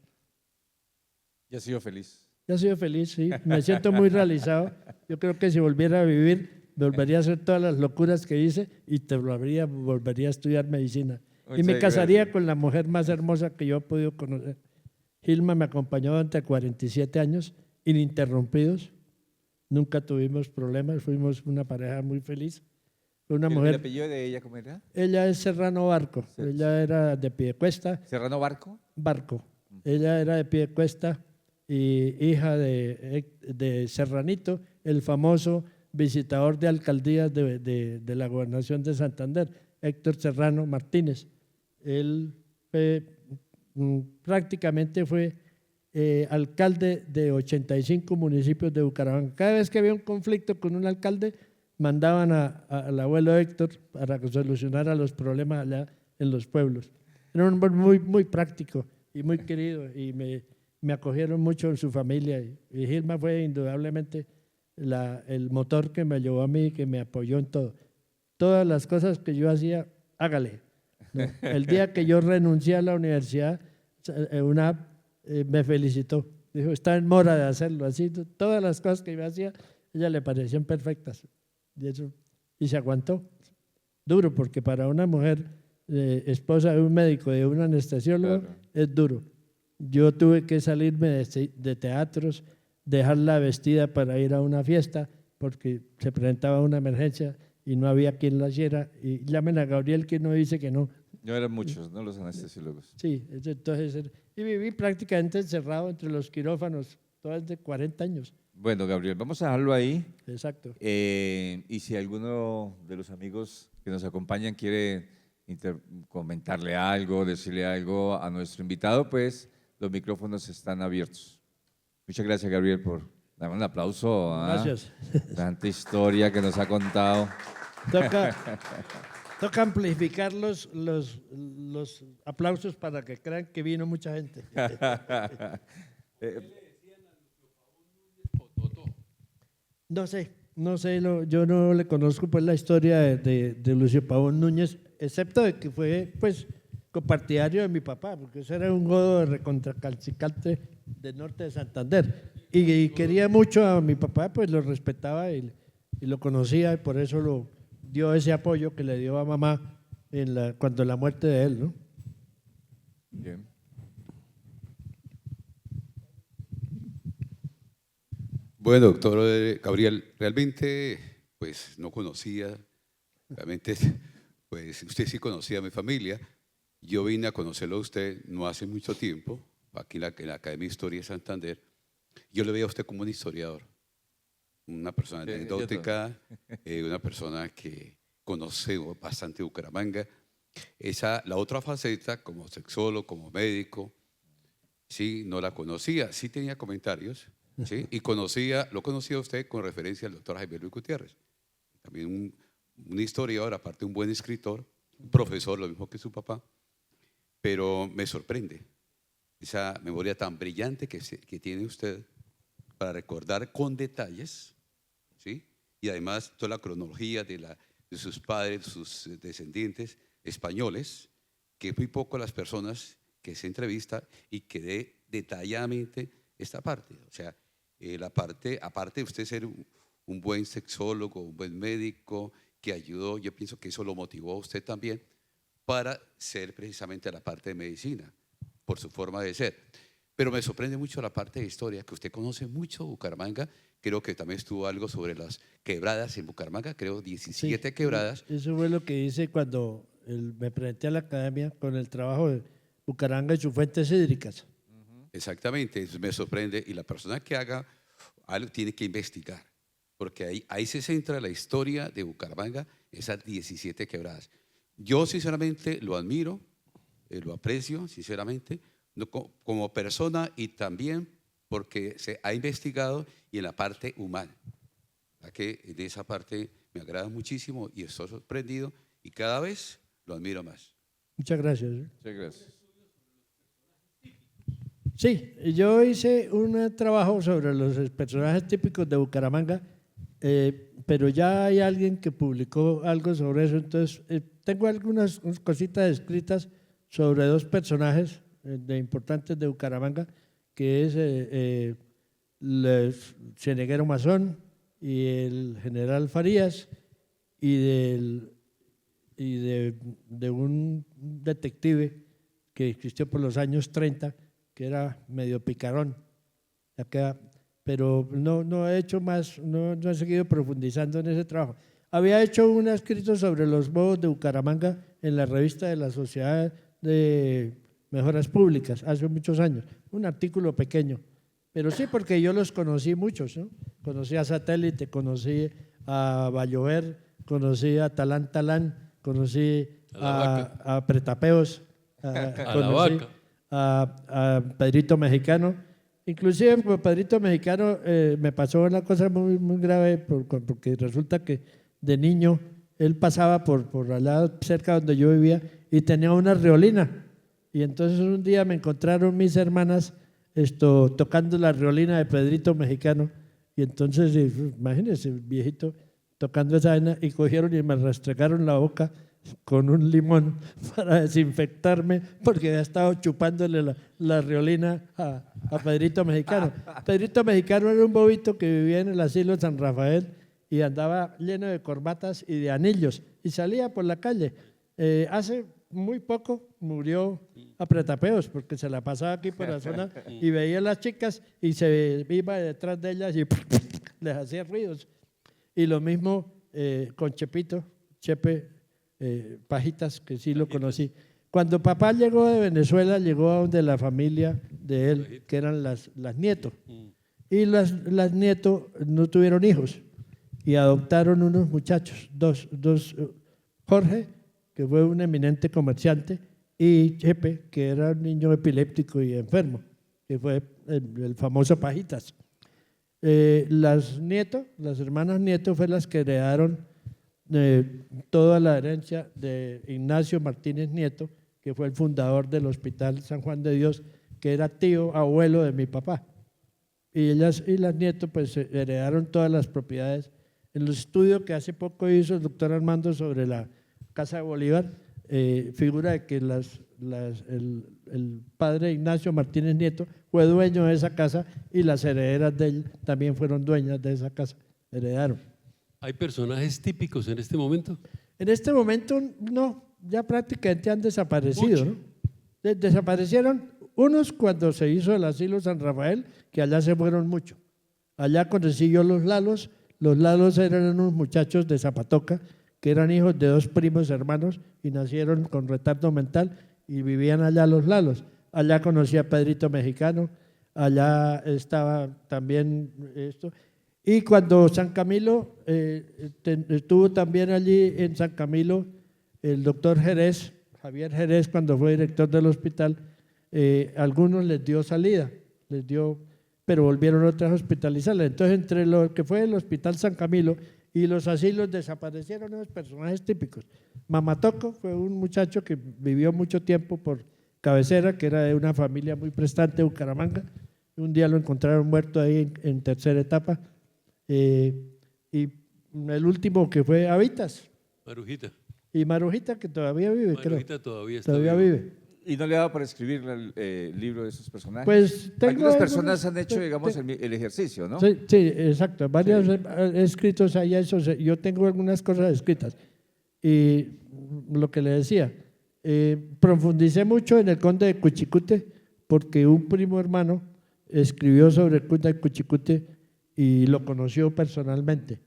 ¿Y has sido feliz? Ya he sido feliz, sí, me siento muy realizado. Yo creo que si volviera a vivir, volvería a hacer todas las locuras que hice y volvería a estudiar medicina. Y me Muchas casaría gracias. con la mujer más hermosa que yo he podido conocer. Gilma me acompañó durante 47 años, ininterrumpidos. Nunca tuvimos problemas, fuimos una pareja muy feliz. Fue una ¿El mujer, apellido de ella cómo era? ella es Serrano Barco, ella era de Piedecuesta, ¿Serrano Barco? Barco. Ella era de Piedecuesta y hija de Serranito, el famoso visitador de alcaldías de la gobernación de Santander, Héctor Serrano Martínez. Él prácticamente fue alcalde de 85 municipios de Bucaramanga. Cada vez que había un conflicto con un alcalde, mandaban al abuelo Héctor para que solucionara los problemas allá en los pueblos. Era un hombre muy práctico y muy querido y me acogieron mucho en su familia. Y Gilma fue indudablemente el motor que me llevó a mí, que me apoyó en todo. Todas las cosas que yo hacía, hágale. ¿No? El día que yo renuncié a la universidad, me felicitó. Dijo, está en mora de hacerlo. Así, todas las cosas que yo hacía, a ella le parecían perfectas. Y se aguantó. Duro, porque para una mujer, esposa de un médico, de un anestesiólogo, Claro. es duro. Yo tuve que salirme de teatros, dejarla vestida para ir a una fiesta, porque se presentaba una emergencia y no había quien la hiciera. Y llamen a Gabriel, que no dice que no. No eran muchos, ¿no? Los anestesiólogos. Sí, entonces, y viví prácticamente encerrado entre los quirófanos, todas de 40 años. Bueno, Gabriel, vamos a dejarlo ahí. Exacto. Y si alguno de los amigos que nos acompañan quiere comentarle algo, decirle algo a nuestro invitado, pues los micrófonos están abiertos. Muchas gracias, Gabriel, por darme un aplauso. Gracias. Tanta historia que nos ha contado. Toca amplificar los aplausos para que crean que vino mucha gente. No sé, yo no le conozco pues la historia de Lucio Pavón Núñez, excepto de que fue pues copartidario de mi papá, porque ese era un godo de recontracalcicante del norte de Santander. Y quería mucho a mi papá, pues lo respetaba y lo conocía y por eso lo dio ese apoyo que le dio a mamá cuando la muerte de él, ¿no? Bien. Bueno, doctor Gabriel, realmente pues no conocía, realmente pues usted sí conocía a mi familia. Yo vine a conocerlo a usted no hace mucho tiempo, aquí en la Academia de Historia de Santander. Yo le veía a usted como un historiador, una persona anecdótica, una persona que conoce bastante Bucaramanga. La otra faceta, como sexólogo, como médico, sí, no la conocía, sí tenía comentarios, sí, y lo conocía usted con referencia al doctor Jaime Luis Gutiérrez, también un historiador, aparte un buen escritor, un profesor, lo mismo que su papá, pero me sorprende esa memoria tan brillante que tiene usted para recordar con detalles, ¿sí? Y además toda la cronología de sus padres, sus descendientes españoles, que muy poco las personas que se entrevista y que dé detalladamente esta parte. O sea, la parte, aparte de usted ser un buen sexólogo, un buen médico que ayudó, yo pienso que eso lo motivó a usted también para ser precisamente la parte de medicina, por su forma de ser. Pero me sorprende mucho la parte de historia, que usted conoce mucho Bucaramanga. Creo que también estuvo algo sobre las quebradas en Bucaramanga, creo 17 Sí, quebradas. eso fue lo que hice cuando me presenté a la academia con el trabajo de Bucaramanga y sus fuentes hídricas. Exactamente, eso me sorprende. Y la persona que haga algo tiene que investigar, porque ahí se centra la historia de Bucaramanga, esas 17 quebradas. Yo sinceramente lo admiro, lo aprecio sinceramente, como persona y también porque se ha investigado y en la parte humana. Que en esa parte me agrada muchísimo y estoy sorprendido y cada vez lo admiro más. Muchas gracias. Muchas gracias. Sí, yo hice un trabajo sobre los personajes típicos de Bucaramanga, pero ya hay alguien que publicó algo sobre eso, entonces tengo algunas cositas escritas sobre dos personajes de importantes de Bucaramanga, que es el Cieneguero Masón y el general Farías, y de un detective que existió por los años 30, que era medio picarón. Pero no he hecho más, no he seguido profundizando en ese trabajo. Había hecho un escrito sobre los bobos de Bucaramanga en la revista de la Sociedad de Mejoras Públicas hace muchos años, un artículo pequeño, pero sí porque yo los conocí muchos, ¿no? Conocí a Satélite, conocí a Bayover, conocí a Talán Talán, conocí a Pretapeos, conocí a Pedrito Mexicano. Inclusive con Pedrito Mexicano me pasó una cosa muy, muy grave porque resulta que de niño él pasaba por al lado cerca donde yo vivía y tenía una riolina, y entonces un día me encontraron mis hermanas tocando la riolina de Pedrito Mexicano, y entonces imagínense, viejito tocando esa vaina, y cogieron y me restregaron la boca con un limón para desinfectarme porque había estado chupándole la riolina a Pedrito Mexicano. Pedrito Mexicano era un bobito que vivía en el asilo San Rafael y andaba lleno de corbatas y de anillos y salía por la calle. Hace muy poco murió a Pretapeos porque se la pasaba aquí por la zona y veía a las chicas y se iba detrás de ellas y les hacía ruidos. Y lo mismo con Chepe Pajitas, que sí lo conocí. Cuando papá llegó de Venezuela, llegó a donde la familia de él, que eran las nietos. Y las nietos no tuvieron hijos y adoptaron unos muchachos, dos Jorge, que fue un eminente comerciante, y Chepe, que era un niño epiléptico y enfermo, que fue el famoso Pajitas. Las hermanas Nieto fueron las que heredaron toda la herencia de Ignacio Martínez Nieto, que fue el fundador del Hospital San Juan de Dios, que era tío, abuelo de mi papá. Y las Nieto pues heredaron todas las propiedades. En los estudios que hace poco hizo el doctor Armando sobre la Casa de Bolívar, figura de que el padre Ignacio Martínez Nieto fue dueño de esa casa y las herederas de él también fueron dueñas de esa casa, heredaron. ¿Hay personajes típicos en este momento? En este momento no, ya prácticamente han desaparecido, ¿no? Desaparecieron unos cuando se hizo el asilo San Rafael, que allá se fueron mucho. Allá conocí yo los Lalos. Los Lalos eran unos muchachos de Zapatoca que eran hijos de dos primos hermanos y nacieron con retardo mental y vivían allá los Lalos. Allá conocí a Pedrito Mexicano, allá estaba también esto. Y cuando San Camilo, estuvo también allí en San Camilo el doctor Jerez, Javier Jerez, cuando fue director del hospital, algunos les dio salida, pero volvieron otras a hospitalizarles. Entonces, entre lo que fue el Hospital San Camilo y los asilos desaparecieron esos personajes típicos. Mamatoco fue un muchacho que vivió mucho tiempo por Cabecera, que era de una familia muy prestante de Bucaramanga. Un día lo encontraron muerto ahí en tercera etapa. Y el último que fue Habitas. Marujita. Y Marujita, que todavía vive, Marujita creo. todavía vive. ¿Y no le daba para escribir el libro de esos personajes? Pues algunas personas han hecho, digamos, el ejercicio, ¿no? Sí, exacto. Varios escritos hay eso. Yo tengo algunas cosas escritas. Y lo que le decía, profundicé mucho en el Conde de Cuchicute porque un primo hermano escribió sobre el Conde de Cuchicute y lo conoció personalmente.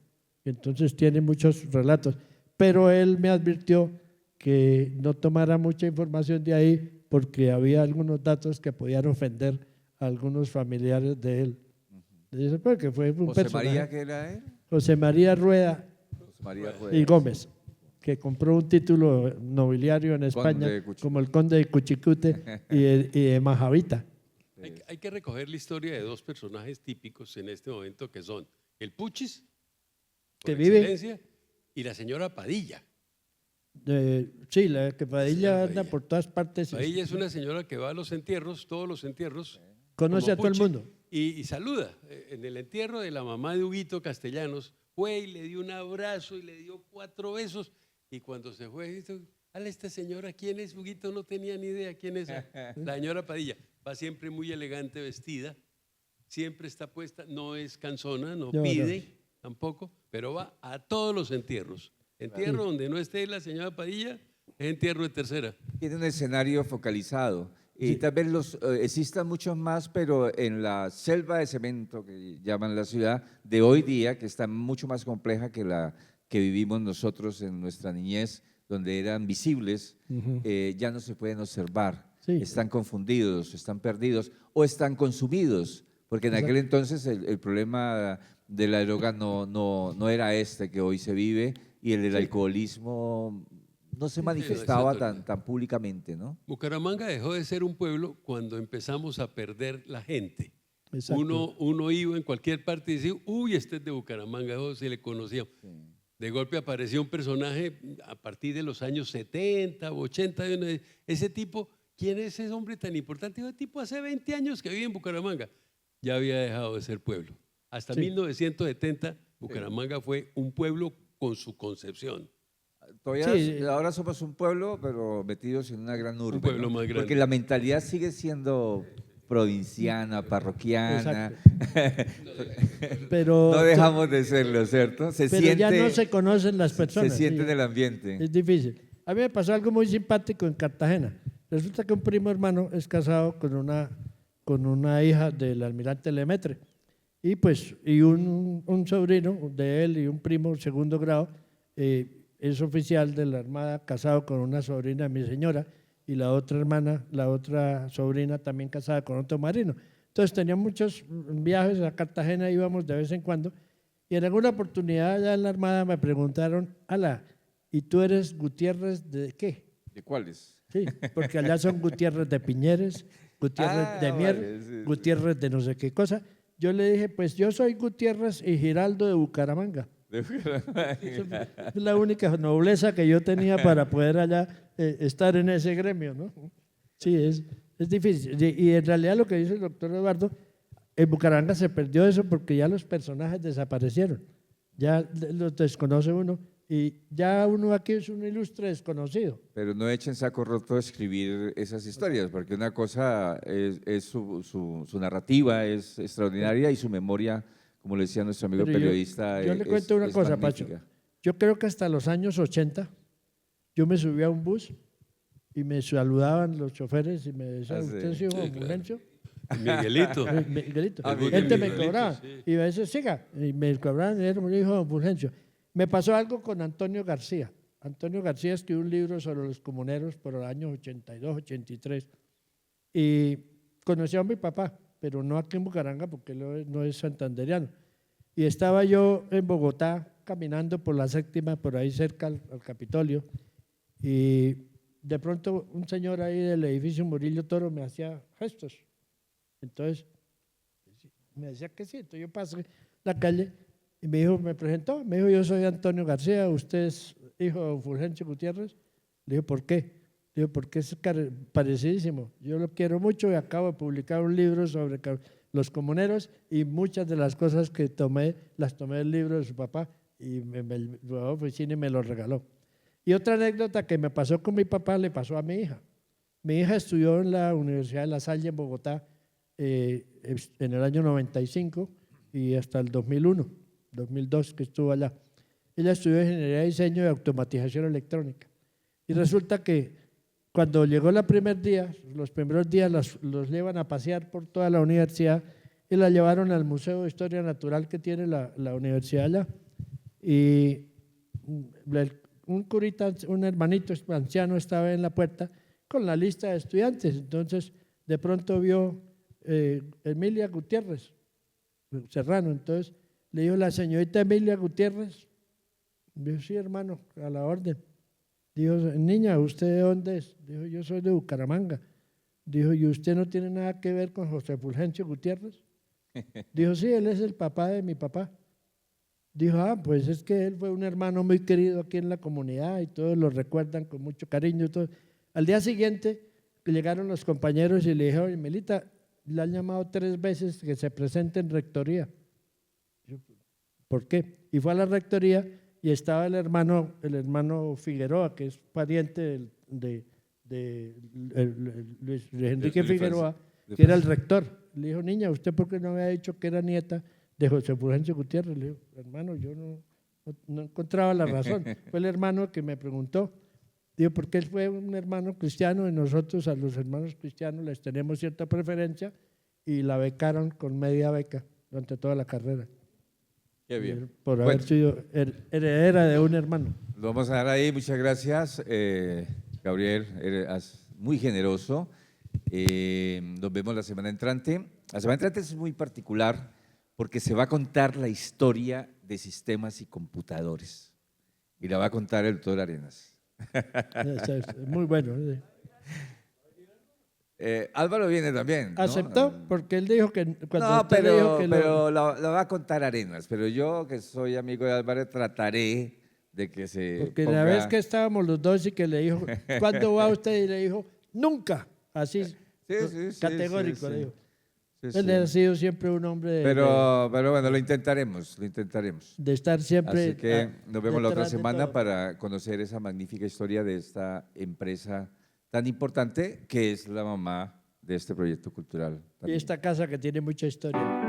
Entonces tiene muchos relatos. Pero él me advirtió que no tomara mucha información de ahí porque había algunos datos que podían ofender a algunos familiares de él. Porque fue un ¿José personaje. María qué era él? José María Rueda, José María Rueda. y Gómez, que compró un título nobiliario en España como el Conde de Cuchicute y de Majavita. Hay que recoger la historia de dos personajes típicos en este momento que son el Puchis, que por vive, excelencia, y la señora Padilla. Sí, la que Padilla anda por todas partes. Padilla es una señora que va a los entierros, todos los entierros. Conoce a todo el Puchi, mundo. Y saluda. En el entierro de la mamá de Huguito Castellanos, fue y le dio un abrazo y le dio 4 besos. Y cuando se fue, dijo, Dale, esta señora, ¿quién es? Huguito no tenía ni idea quién es. La señora Padilla va siempre muy elegante vestida, siempre está puesta, no es cansona, no No, pide no. tampoco, pero va a todos los entierros. Entierro donde no esté la señora Padilla, es entierro de tercera. Tiene un escenario focalizado. Y tal vez existan muchos más, pero en la selva de cemento que llaman la ciudad de hoy día, que está mucho más compleja que la que vivimos nosotros en nuestra niñez, donde eran visibles, ya no se pueden observar. Sí. Están confundidos, están perdidos o están consumidos, porque en aquel entonces el problema de la droga no era este que hoy se vive, y el del alcoholismo no se manifestaba exacto. tan públicamente, ¿no? Bucaramanga dejó de ser un pueblo cuando empezamos a perder la gente. Exacto. Uno iba en cualquier parte y decía, uy, este es de Bucaramanga, o se le conocía. De golpe apareció un personaje a partir de los años 70 o 80, ese tipo, ¿quién es ese hombre tan importante? Ese tipo hace 20 años que vive en Bucaramanga. Ya había dejado de ser pueblo. Hasta Sí. 1970, Bucaramanga fue un pueblo con su concepción. Todavía Sí. ahora somos un pueblo, pero metidos en una gran urbe. pueblo ¿no? más grande. Porque la mentalidad sigue siendo provinciana, parroquiana. Pero, No dejamos de serlo, ¿cierto? pero ya no se conocen las personas. Se siente sí. en el ambiente. Es difícil. A mí me pasó algo muy simpático en Cartagena. Resulta que un primo hermano es casado con una hija del almirante Lemaitre. Y pues, un sobrino de él y un primo segundo grado es oficial de la Armada, casado con una sobrina de mi señora, y la otra hermana, la otra sobrina también casada con otro marino. Entonces tenía muchos viajes a Cartagena, íbamos de vez en cuando, y en alguna oportunidad allá en la Armada me preguntaron, ala, ¿y tú eres Gutiérrez de qué? ¿De cuáles? Sí, porque allá son Gutiérrez de Piñeres, Gutiérrez de Mier, vale, sí. Gutiérrez de no sé qué cosa. Yo le dije, pues yo soy Gutiérrez y Giraldo de Bucaramanga. Es la única nobleza que yo tenía para poder allá estar en ese gremio, ¿no? Sí, es difícil. Y en realidad lo que dice el doctor Eduardo, en Bucaramanga se perdió eso porque ya los personajes desaparecieron. Ya los desconoce uno y ya uno aquí es un ilustre desconocido. Pero no echen saco roto escribir esas historias, porque una cosa es su narrativa, es extraordinaria, y su memoria, como le decía nuestro amigo Pero periodista, yo le cuento una es cosa, Pacho. magnífica. Yo creo que hasta los años 80 yo me subía a un bus y me saludaban los choferes y me decían, Ah, sí. ¿usted es hijo de Sí, claro. Fulgencio? Miguelito. Miguelito. Ah, Gente me Miguelito, cobraba sí. y a veces siga, y me cobraban, era un hijo de Fulgencio. Me pasó algo con Antonio García. Antonio García escribió un libro sobre los comuneros por los años 82, 83 y conoció a mi papá, pero no aquí en Bucaramanga porque él no es santandereano. Y estaba yo en Bogotá caminando por la séptima, por ahí cerca al Capitolio, y de pronto un señor ahí del edificio Murillo Toro me hacía gestos. Entonces me decía que sí, entonces yo pasé la calle y me dijo, me presentó, me dijo, yo soy Antonio García, usted es hijo de Fulgencio Gutiérrez. Le dije, ¿por qué? Le dije, porque es parecidísimo, yo lo quiero mucho y acabo de publicar un libro sobre los comuneros y muchas de las cosas que tomé, las tomé del libro de su papá y me fue a la oficina y me lo regaló. Y otra anécdota que me pasó con mi papá le pasó a mi hija. Mi hija estudió en la Universidad de La Salle en Bogotá en el año 95 y hasta el 2001, 2002 que estuvo allá. Ella estudió Ingeniería de Diseño y Automatización Electrónica. Y resulta que cuando llegó el primer día, los primeros días los llevan a pasear por toda la universidad y la llevaron al Museo de Historia Natural que tiene la universidad allá. Y un curita, un hermanito anciano estaba en la puerta con la lista de estudiantes. Entonces, de pronto vio Emilia Gutiérrez Serrano. Entonces, le dijo la señorita Emilia Gutiérrez. Dijo, sí, hermano, a la orden. Dijo, niña, ¿usted de dónde es? Dijo, yo soy de Bucaramanga. Dijo, ¿y usted no tiene nada que ver con José Fulgencio Gutiérrez? Dijo, sí, él es el papá de mi papá. Dijo, pues es que él fue un hermano muy querido aquí en la comunidad y todos lo recuerdan con mucho cariño. Y todo. Al día siguiente llegaron los compañeros y le dijeron, Melita, le han llamado 3 veces que se presente en rectoría. Yo, ¿por qué? Y fue a la rectoría y y estaba el hermano Figueroa, que es pariente de Luis Enrique Figueroa, que era el rector. Le dijo, niña, ¿usted por qué no me había dicho que era nieta de José Fulgencio Gutiérrez? Le dijo, hermano, yo no encontraba la razón. Fue el hermano que me preguntó. Digo, porque él fue un hermano cristiano y nosotros a los hermanos cristianos les tenemos cierta preferencia y la becaron con media beca durante toda la carrera. Qué bien. Por Bueno, haber sido heredera de un hermano. lo vamos a dar ahí. Muchas gracias, Gabriel. Eres muy generoso. Nos vemos la semana entrante. La semana entrante es muy particular porque se va a contar la historia de sistemas y computadores. Y la va a contar el doctor Arenas. Es muy bueno. Álvaro viene también, ¿no? ¿Aceptó? Porque él dijo que cuando No, usted le dijo que pero la va a contar Arenas. Pero yo, que soy amigo de Álvaro, trataré de que se porque ponga... la vez que estábamos los dos y que le dijo, ¿cuándo va usted? Y le dijo, nunca. Así, sí, categórico, sí. le dijo. Sí, Él sí. ha sido siempre un hombre Pero bueno, lo intentaremos. de estar siempre. Así que nos vemos la otra detrás de semana todo. para conocer esa magnífica historia de esta empresa tan importante que es la mamá de este proyecto cultural. Y esta casa que tiene mucha historia.